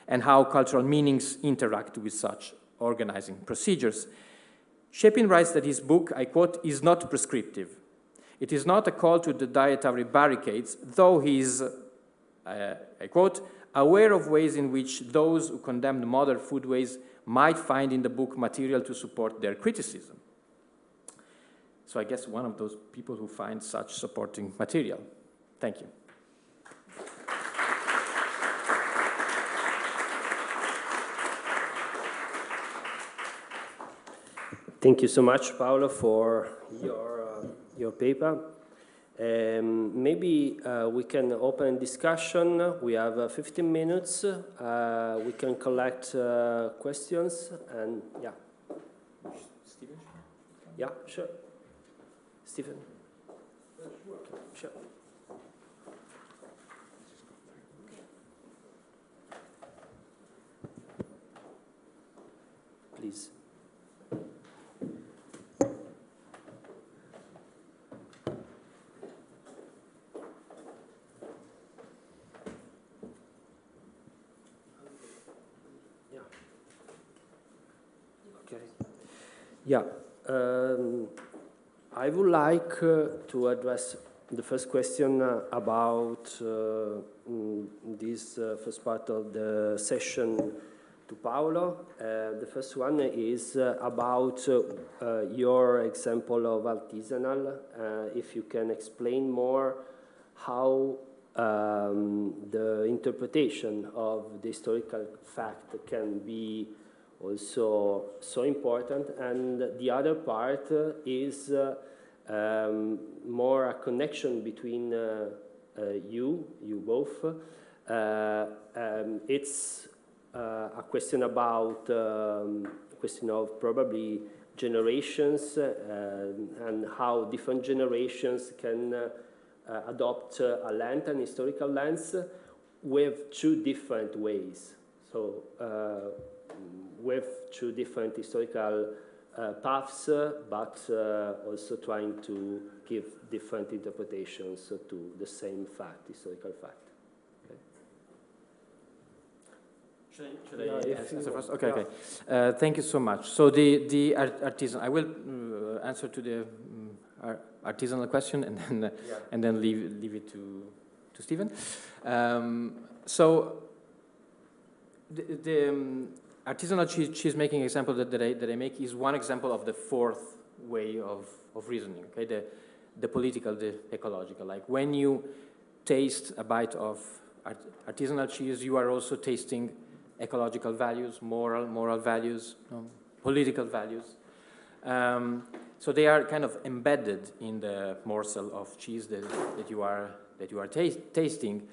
and how cultural meanings interact with such organizing procedures. Shapin writes that his book, I quote, is not prescriptive. It is not a call to the dietary barricades, though he is, I quote, aware of ways in which those who condemned modern foodways might find in the book material to support their criticism. So I guess one of those people who find such supporting material. Thank you. Thank you so much, Paolo, for your paper. Maybe we can open discussion. We have 15 minutes. We can collect questions and yeah. Steven? Yeah, sure. Steven? Sure. Please. Yeah, I would like to address the first question about this first part of the session to Paolo. The first one is about your example of artisanal. If you can explain more how the interpretation of the historical fact can be also so important, and the other part is more a connection between you both. It's a question about question of probably generations and how different generations can adopt a lens, an historical lens, with two different ways. So. With two different historical paths, but also trying to give different interpretations to the same fact, historical fact. Okay. Should I answer first? Okay, yeah. Okay. Thank you so much. So the artisan, I will answer to the artisanal question and then leave it to Steven. So the artisanal cheese making example that I make is one example of the fourth way of reasoning. Okay, the political, the ecological. Like when you taste a bite of artisanal cheese, you are also tasting ecological values, moral values, political values. So they are kind of embedded in the morsel of cheese that you are tasting.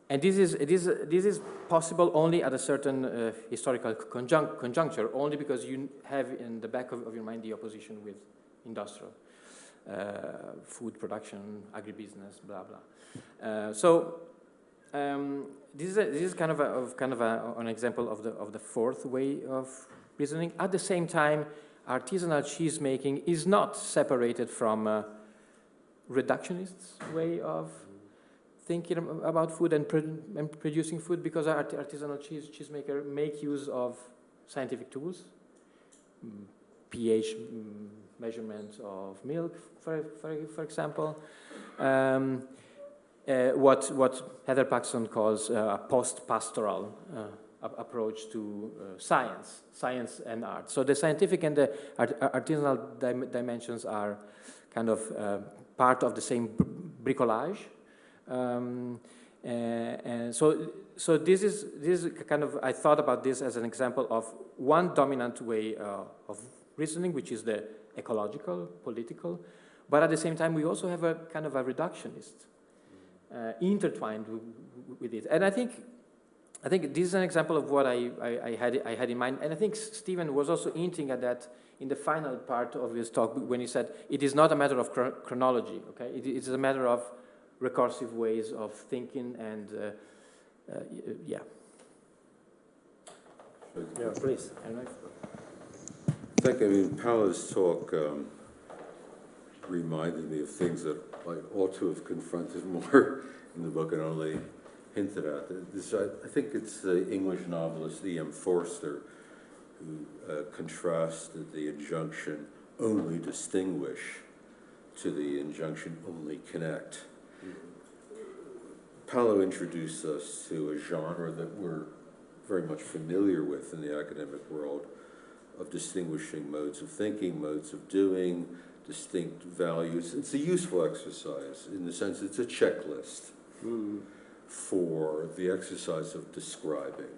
And this is possible only at a certain historical conjuncture, only because you have in the back of your mind the opposition with industrial food production, agribusiness, blah blah. So this is kind of an example of the fourth way of reasoning. At the same time, artisanal cheese making is not separated from a reductionist way of thinking about food and producing food, because artisanal cheesemaker make use of scientific tools, pH measurement of milk, for example, what Heather Paxson calls a post-pastoral approach to science and art. So the scientific and the artisanal dimensions are kind of part of the same bricolage. And so this is kind of, I thought about this as an example of one dominant way of reasoning, which is the ecological, political, but at the same time we also have a kind of a reductionist intertwined with it. And I think this is an example of what I had in mind, and I think Steven was also hinting at that in the final part of his talk when he said it is not a matter of chronology, okay? It is a matter of recursive ways of thinking, and yeah. Yeah, please. I think, Paolo's talk reminded me of things that I ought to have confronted more in the book and only hinted at. I think it's the English novelist E.M. Forster who contrasted the injunction "only distinguish" to the injunction "only connect." Paolo introduced us to a genre that we're very much familiar with in the academic world, of distinguishing modes of thinking, modes of doing, distinct values. It's a useful exercise in the sense it's a checklist for the exercise of describing.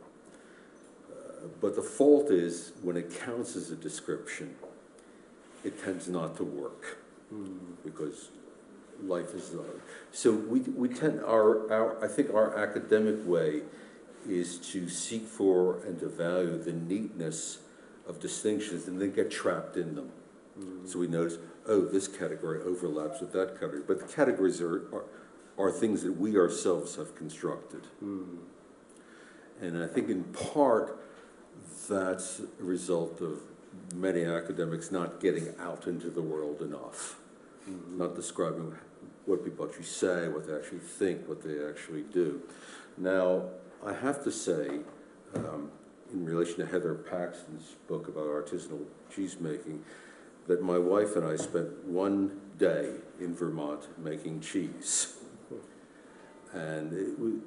But the fault is when it counts as a description, it tends not to work because life is not. So we tend, I think our academic way is to seek for and to value the neatness of distinctions and then get trapped in them. So we notice, oh, this category overlaps with that category. But the categories are things that we ourselves have constructed. And I think in part, that's a result of many academics not getting out into the world enough, not describing what people actually say, what they actually think, what they actually do. Now, I have to say, in relation to Heather Paxton's book about artisanal cheesemaking, that my wife and I spent one day in Vermont making cheese. And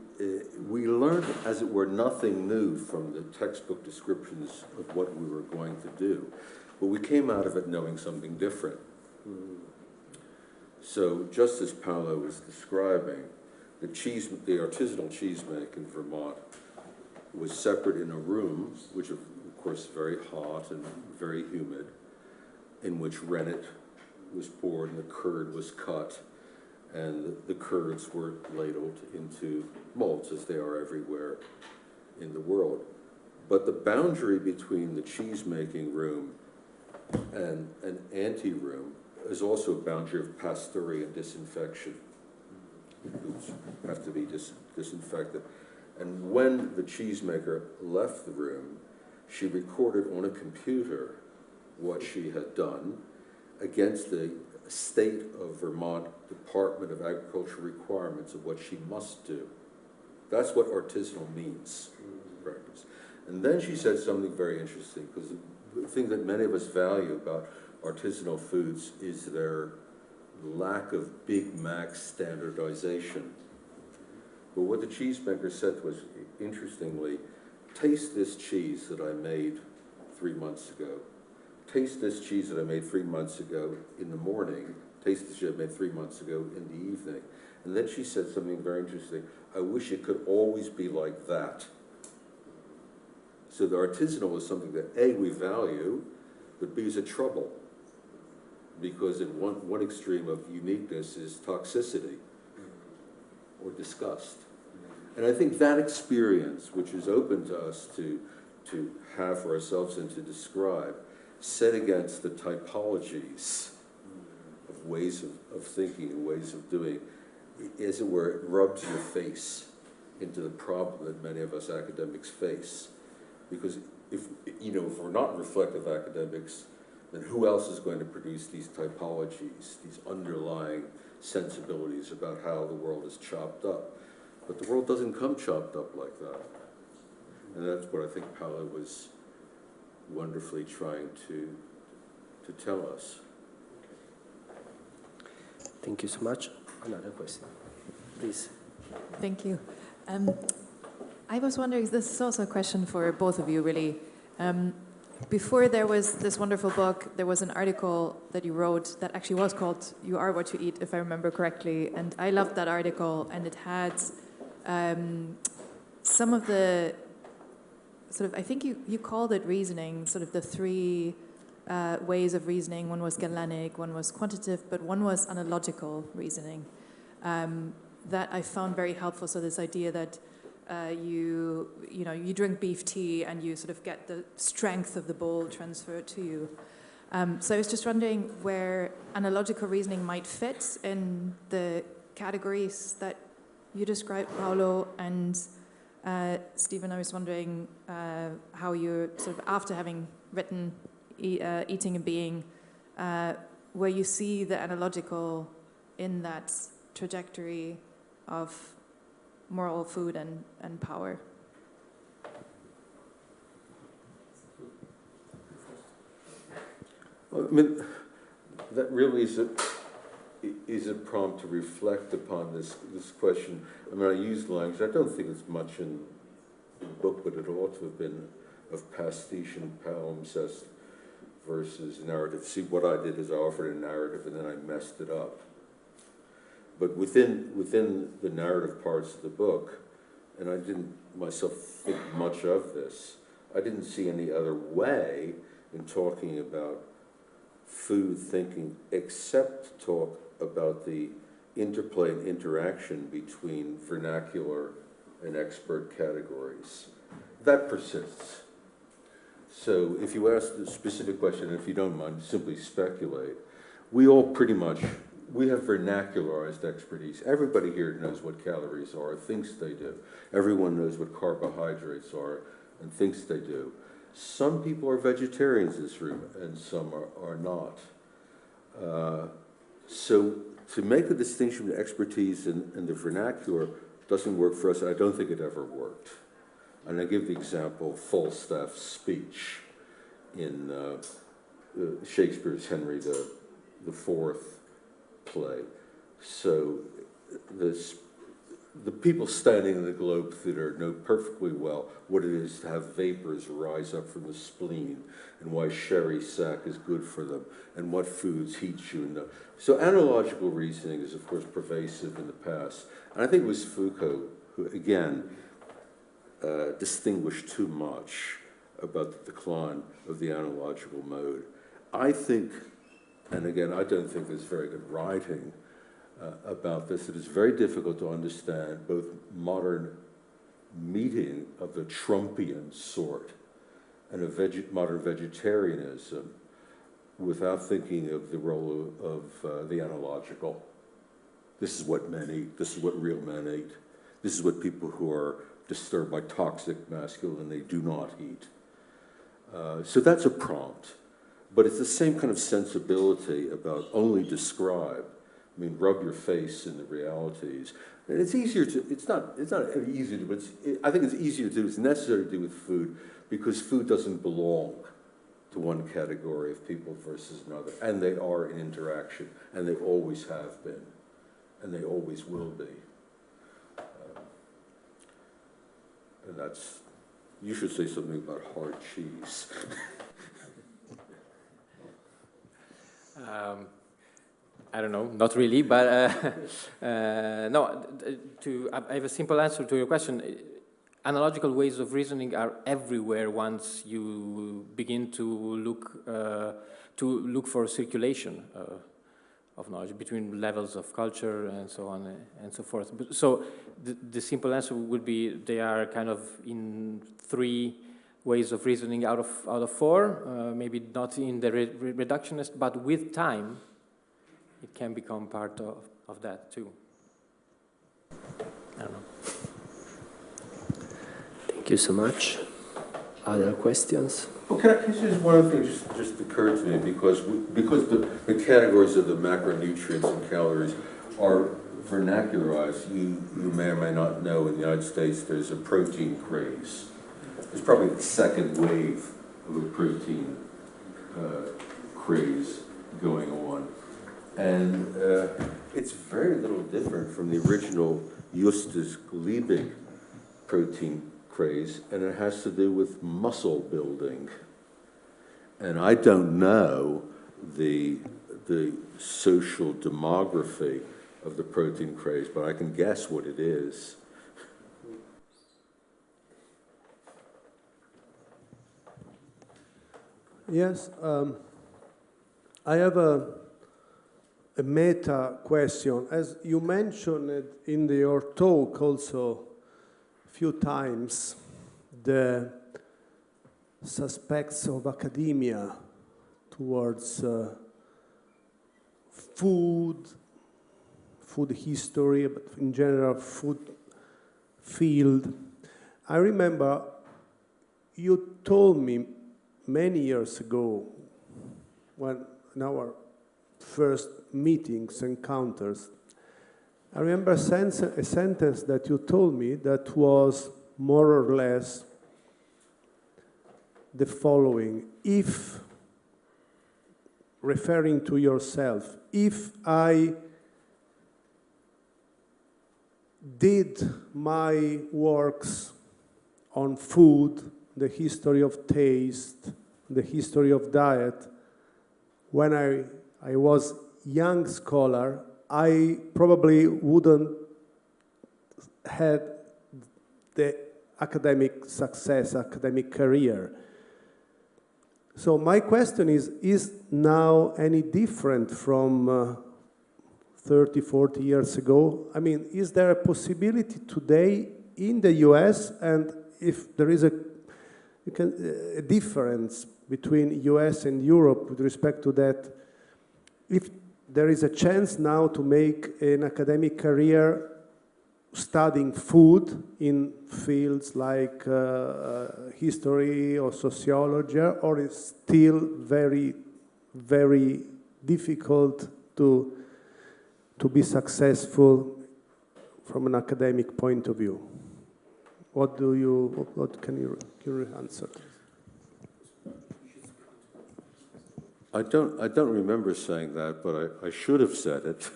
we learned, as it were, nothing new from the textbook descriptions of what we were going to do. But we came out of it knowing something different. So just as Paolo was describing, the artisanal cheesemaking in Vermont was separate in a room, which of course is very hot and very humid, in which rennet was poured and the curd was cut, and the curds were ladled into molds, as they are everywhere in the world. But the boundary between the cheese-making room and an ante-room is also a boundary of pasteury and disinfection. Foods have to be disinfected. And when the cheesemaker left the room, she recorded on a computer what she had done against the state of Vermont Department of Agriculture requirements of what she must do. That's what artisanal means in practice. And then she said something very interesting, because the thing that many of us value about artisanal foods is their lack of Big Mac standardization. But what the cheesemaker said was, interestingly, taste this cheese that I made 3 months ago. Taste this cheese that I made 3 months ago in the morning. Taste this cheese I made 3 months ago in the evening. And then she said something very interesting. I wish it could always be like that. So the artisanal is something that A, we value, but B, is a trouble. Because in one extreme of uniqueness is toxicity or disgust. And I think that experience, which is open to us to have for ourselves and to describe, set against the typologies of ways of thinking and ways of doing, as it were, it rubs your face into the problem that many of us academics face. Because if we're not reflective academics, then who else is going to produce these typologies, these underlying sensibilities about how the world is chopped up? But the world doesn't come chopped up like that. And that's what I think Paolo was wonderfully trying to tell us. Thank you so much. Another question, please. Thank you. I was wondering, this is also a question for both of you, really. Before there was this wonderful book, there was an article that you wrote that actually was called You Are What You Eat, if I remember correctly. And I loved that article, and it had some of the sort of, I think you called it reasoning, sort of the three ways of reasoning. One was Galenic, one was quantitative, but one was analogical reasoning. That I found very helpful. So this idea that you drink beef tea and you sort of get the strength of the bowl transferred to you. So I was just wondering where analogical reasoning might fit in the categories that you described, Paolo, and Steven, I was wondering how you're sort of, after having written Eating and Being, where you see the analogical in that trajectory of moral food and power. Well, I mean, that really is a prompt to reflect upon this question. I mean, I use language. I don't think it's much in the book, but it ought to have been of pastiche and palimpsest versus narrative. See, what I did is I offered a narrative and then I messed it up. But within the narrative parts of the book, and I didn't myself think much of this, I didn't see any other way in talking about food thinking except to talk about the interplay and interaction between vernacular and expert categories. That persists. So if you ask the specific question, and if you don't mind, simply speculate, we have vernacularized expertise. Everybody here knows what calories are, thinks they do. Everyone knows what carbohydrates are and thinks they do. Some people are vegetarians in this room, and some are not. So to make the distinction between expertise and the vernacular doesn't work for us, and I don't think it ever worked. And I give the example of Falstaff's speech in Shakespeare's Henry IV play. So the people standing in the Globe Theatre know perfectly well what it is to have vapors rise up from the spleen and why sherry sack is good for them and what foods heat you. So analogical reasoning is, of course, pervasive in the past. And I think it was Foucault who, again, distinguished too much about the decline of the analogical mode. I think, and again, I don't think there's very good writing about this. It is very difficult to understand both modern meeting of the Trumpian sort and a modern vegetarianism without thinking of the role of the analogical. This is what men eat. This is what real men eat. This is what people who are disturbed by toxic masculine, they do not eat. So that's a prompt. But it's the same kind of sensibility about only describe. I mean, rub your face in the realities. And it's easier to, it's not easy to, but I think it's easier to do, it's necessary to do with food because food doesn't belong to one category of people versus another. And they are in interaction, and they always have been, and they always will be. And that's, you should say something about hard cheese. I don't know, not really, but no. I have a simple answer to your question. Analogical ways of reasoning are everywhere once you begin to look for circulation of knowledge between levels of culture and so on and so forth. So the simple answer would be they are kind of in three ways of reasoning out of four, maybe not in the reductionist, but with time, it can become part of that too. I don't know. Thank you so much. Other questions? Well, can I just one other thing just occurred to me because the categories of the macronutrients and calories are vernacularized. You may or may not know in the United States there's a protein craze. There's probably the second wave of a protein craze going on. And it's very little different from the original Justus Liebig protein craze, and it has to do with muscle building. And I don't know the social demography of the protein craze, but I can guess what it is. Yes, I have a meta question. As you mentioned it in your talk also a few times, the suspects of academia towards food history, but in general food field. I remember you told me many years ago, when in our first meetings, encounters, I remember a sentence that you told me that was more or less the following: if, referring to yourself, if I did my works on food, the history of taste, the history of diet, when I was young scholar, I probably wouldn't had the academic success, academic career. So my question is now any different from 30, 40 years ago? I mean, is there a possibility today in the US, and if there is a difference between US and Europe with respect to that, if there is a chance now to make an academic career studying food in fields like history or sociology, or it's still very, very difficult to be successful from an academic point of view? What can you answer? I don't remember saying that, but I should have said it.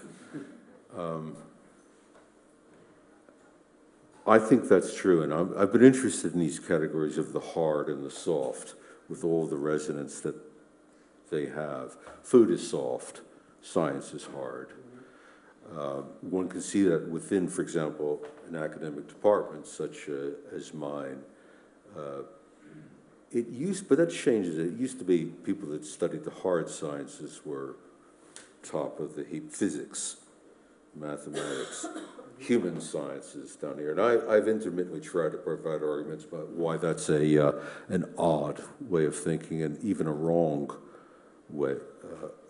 I think that's true, and I've been interested in these categories of the hard and the soft, with all the resonance that they have. Food is soft, science is hard. One can see that within, for example, an academic department such as mine. But that changes. It used to be people that studied the hard sciences were top of the heap: physics, mathematics, human sciences down here. And I've intermittently tried to provide arguments about why that's an odd way of thinking and even a wrong way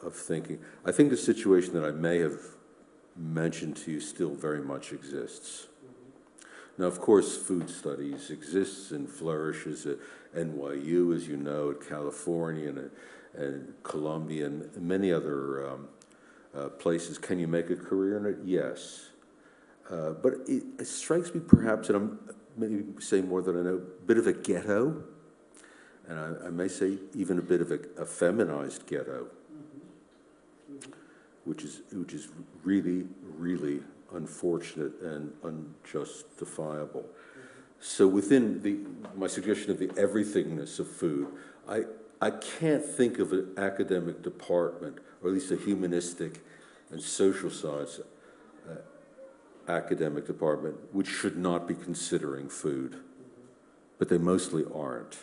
of thinking. I think the situation that I may have mentioned to you still very much exists. Now, of course, food studies exists and flourishes at NYU, as you know, at California and Columbia and many other places. Can you make a career in it? Yes. But it strikes me perhaps, and I'm maybe saying more than I know, a bit of a ghetto, and I may say even a bit of a feminized ghetto, which is really, really unfortunate and unjustifiable. So within my suggestion of the everythingness of food, I can't think of an academic department, or at least a humanistic and social science academic department, which should not be considering food, but they mostly aren't.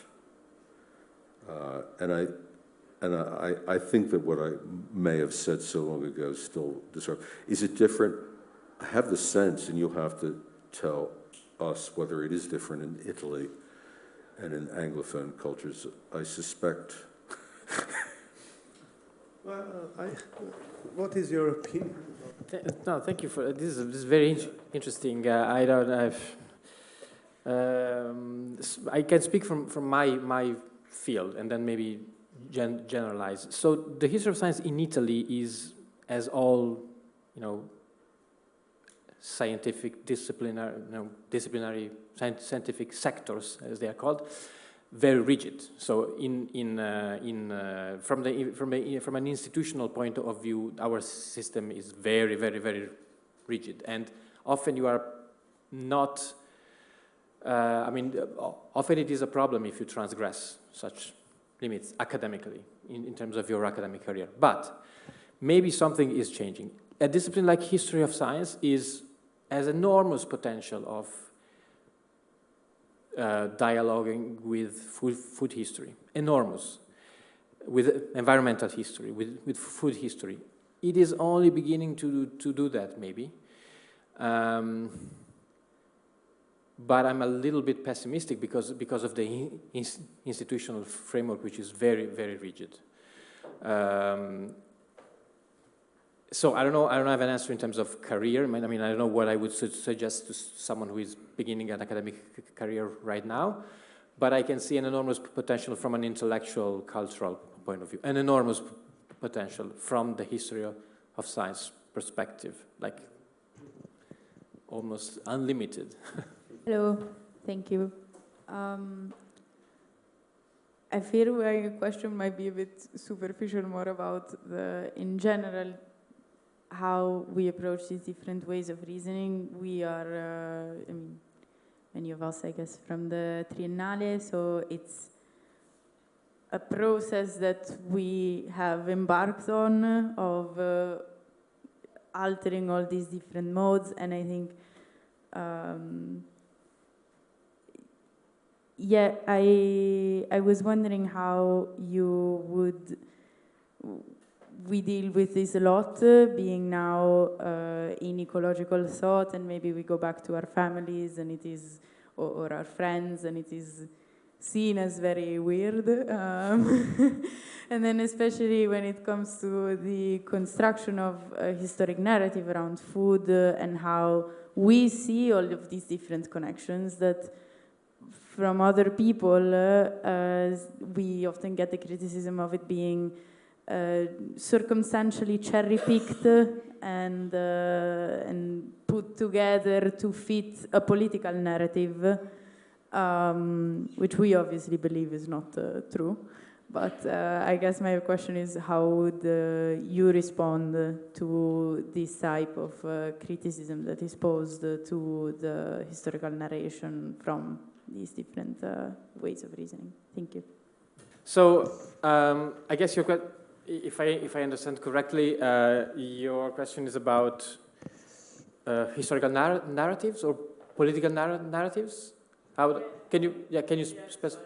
And I think that what I may have said so long ago still deserves. Is it different? I have the sense, and you'll have to tell us whether it is different in Italy and in Anglophone cultures. I suspect. Well, what is your opinion? No, thank you for this. Is very interesting. I can speak from my field and then maybe generalize. So the history of science in Italy is, as all, scientific disciplinary scientific sectors, as they are called, very rigid. So from an institutional point of view, our system is very, very, very rigid, and often you are not I mean, often it is a problem if you transgress such limits academically in terms of your academic career. But maybe something is changing. A discipline like history of science has enormous potential of dialoguing with food history, enormous, with environmental history, with food history. It is only beginning to do that, maybe. But I'm a little bit pessimistic because of the institutional framework, which is very, very rigid. So I don't have an answer in terms of career. I mean, I don't know what I would suggest to someone who is beginning an academic career right now, but I can see an enormous potential from an intellectual, cultural point of view, an enormous potential from the history of science perspective, like almost unlimited. Hello, thank you. I feel my question might be a bit superficial, more about in general, how we approach these different ways of reasoning. We are, I mean, many of us, I guess, from the Triennale, so it's a process that we have embarked on of altering all these different modes, and I think yeah, I was wondering how we deal with this a lot, being now in ecological thought, and maybe we go back to our families and it is, or our friends, and it is seen as very weird. And then especially when it comes to the construction of a historic narrative around food and how we see all of these different connections that from other people, we often get the criticism of it being circumstantially cherry-picked and put together to fit a political narrative, which we obviously believe is not true. But I guess my question is, how would you respond to this type of criticism that is posed to the historical narration from these different ways of reasoning? Thank you. So I guess if I understand correctly, your question is about historical narratives or political narratives. Can you specify?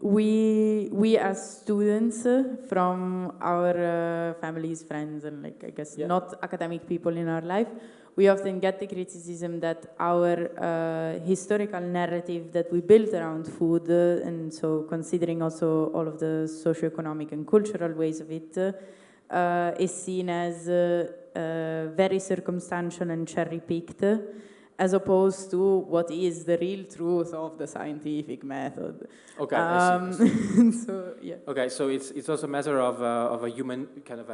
We as students from our families, friends, and I guess not academic people in our life, we often get the criticism that our historical narrative that we built around food, and so considering also all of the socioeconomic and cultural ways of it, is seen as very circumstantial and cherry-picked, as opposed to what is the real truth of the scientific method. Okay. I see. So yeah. Okay, so it's also a matter of a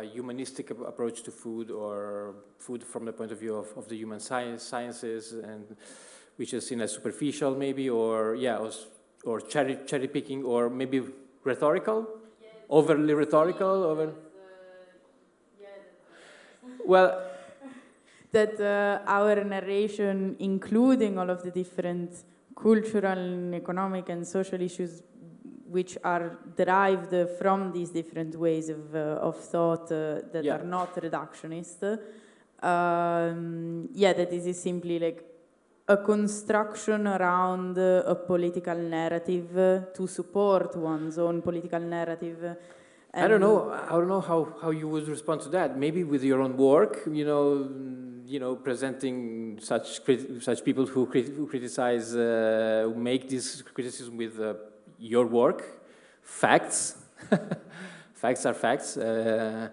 humanistic approach to food, or food from the point of view of the human sciences, and which is seen as superficial, maybe, or cherry picking, or maybe rhetorical, overly rhetorical, well. That our narration, including all of the different cultural, and economic, and social issues which are derived from these different ways of thought that are not reductionist, that this is simply like a construction around a political narrative to support one's own political narrative. I don't know how you would respond to that. Maybe with your own work, presenting such people who criticize, who make this criticism with your work, facts. Facts are facts. I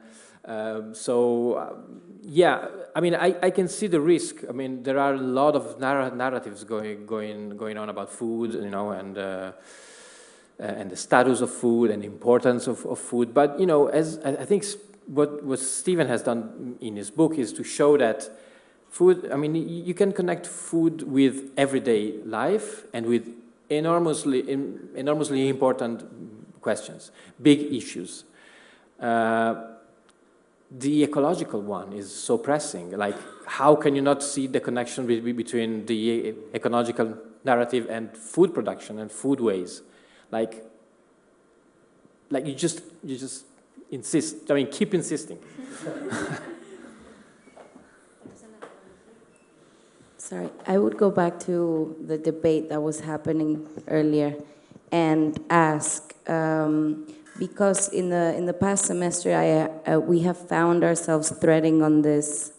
mean, I can see the risk. I mean, there are a lot of narratives going on about food, and the status of food and the importance of food. But, as I think what Steven has done in his book is to show that food, I mean, you can connect food with everyday life and with enormously important questions, big issues. the ecological one is so pressing. Like, how can you not see the connection between the ecological narrative and food production and food ways? Like you just insist. I mean, keep insisting. Sorry, I would go back to the debate that was happening earlier and ask, because in the past semester, we have found ourselves threading on this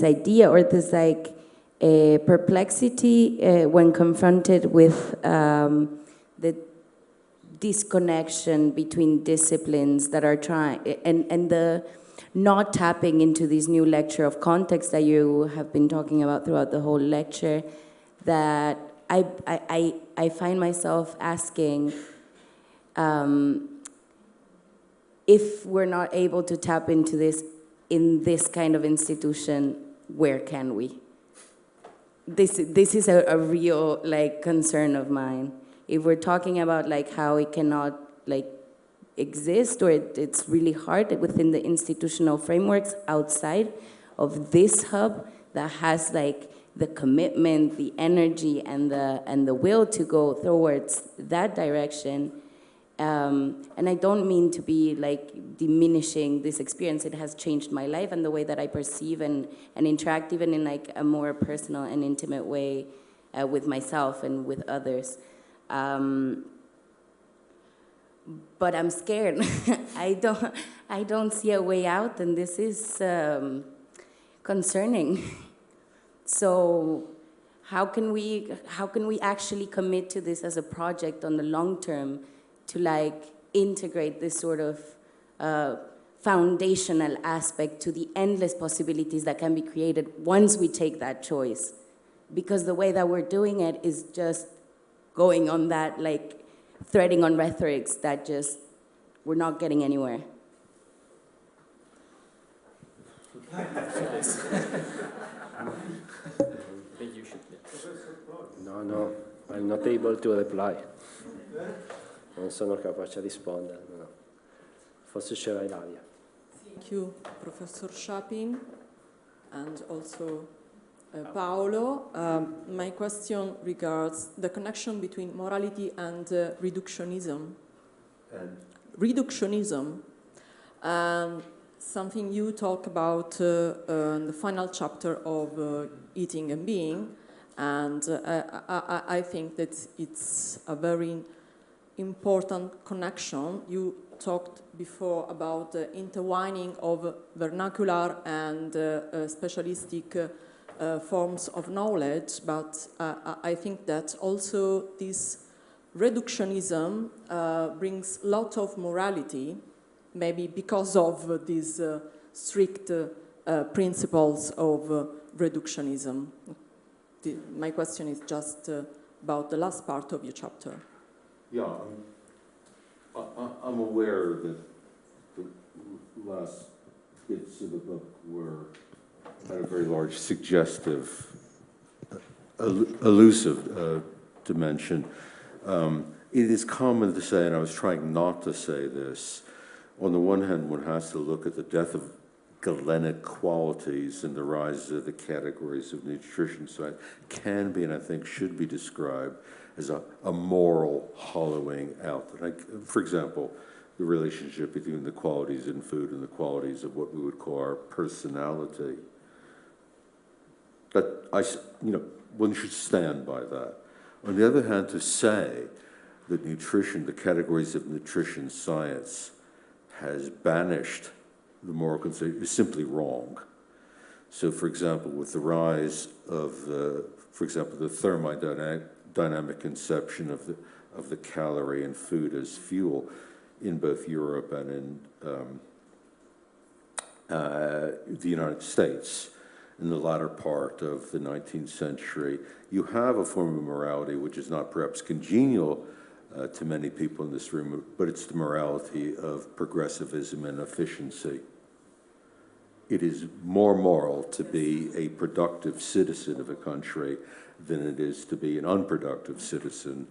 idea or this like perplexity when confronted with the disconnection between disciplines that are trying and the not tapping into this new lecture of context that you have been talking about throughout the whole lecture, that I find myself asking, if we're not able to tap into this in this kind of institution, where can we? This is a real like concern of mine. If we're talking about like how it cannot like exist, or it's really hard within the institutional frameworks outside of this hub that has like the commitment, the energy, and the will to go towards that direction. And I don't mean to be like diminishing this experience. It has changed my life and the way that I perceive and interact, even in like a more personal and intimate way with myself and with others. But I'm scared. I don't see a way out, and this is concerning. So how can we actually commit to this as a project on the long term to like integrate this sort of foundational aspect to the endless possibilities that can be created once we take that choice? Because the way that we're doing it is just going on that like threading on rhetorics that just we're not getting anywhere. No, I'm not able to reply. Non sono capace a rispondere. No. Forse c'era Ilaria. Thank you, Professor Shapin, and also Paolo. My question regards the connection between morality and reductionism. And? Reductionism, something you talk about in the final chapter of Eating and Being, and I think that it's a very important connection. You talked before about the intertwining of vernacular and specialistic forms of knowledge, but I think that also this reductionism brings a lot of morality, maybe because of these strict principles of reductionism. My question is just about the last part of your chapter. Yeah, I'm aware that the last bits of the book had a very large suggestive, elusive dimension. It is common to say, and I was trying not to say this, on the one hand, one has to look at the death of Galenic qualities and the rise of the categories of nutrition science can be, and I think should be described as a moral hollowing out. Like, for example, the relationship between the qualities in food and the qualities of what we would call our personality. That one should stand by that. On the other hand, to say that nutrition, the categories of nutrition science, has banished the moral consideration is simply wrong. So, for example, with the rise of the thermodynamic conception of the calorie and food as fuel in both Europe and in the United States, in the latter part of the 19th century, you have a form of morality which is not perhaps congenial to many people in this room, but it's the morality of progressivism and efficiency. It is more moral to be a productive citizen of a country than it is to be an unproductive citizen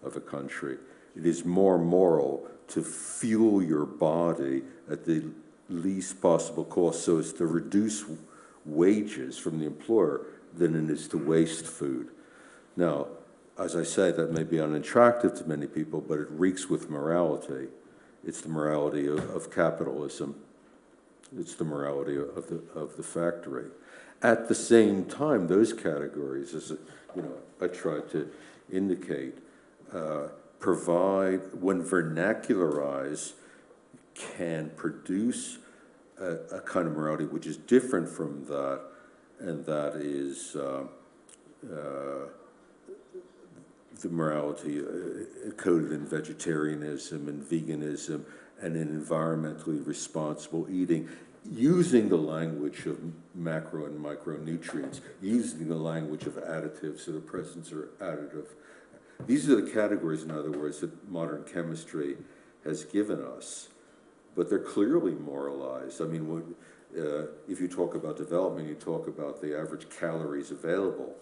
of a country. It is more moral to fuel your body at the least possible cost so as to reduce wages from the employer than it is to waste food. Now, as I say, that may be unattractive to many people, but it reeks with morality. It's the morality of capitalism. It's the morality of the factory. At the same time, those categories, as I tried to indicate, provide, when vernacularized, can produce a kind of morality which is different from that, and that is the morality coded in vegetarianism and veganism and in environmentally responsible eating, using the language of macro and micronutrients, using the language of additives, so the presence or additive. These are the categories, in other words, that modern chemistry has given us, but they're clearly moralized. I mean, if you talk about development, you talk about the average calories available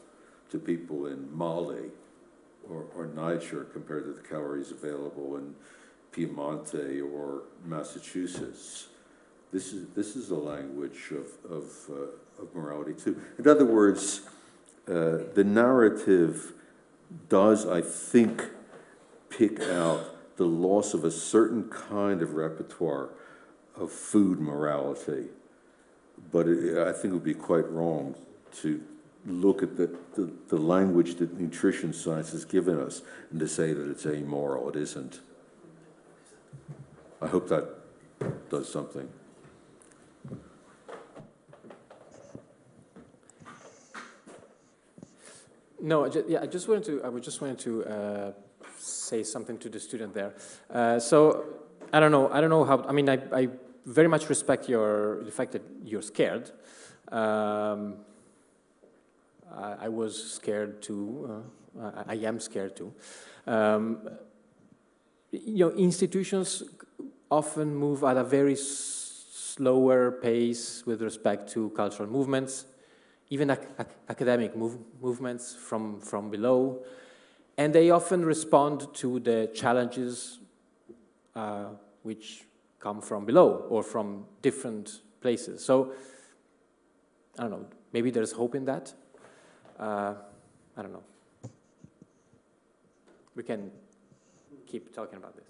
to people in Mali or Niger compared to the calories available in Piemonte or Massachusetts. This is a language of morality too. In other words, the narrative does, I think, pick out the loss of a certain kind of repertoire of food morality. But I think it would be quite wrong to look at the language that nutrition science has given us and to say that it's amoral. It isn't. I hope that does something. No, I just wanted to say something to the student there. So I don't know how. I mean, I very much respect the fact that you're scared. I was scared too. I am scared too. Institutions often move at a very slower pace with respect to cultural movements, even academic movements from below, and they often respond to the challenges which come from below or from different places. So, I don't know, maybe there's hope in that. I don't know. We can keep talking about this.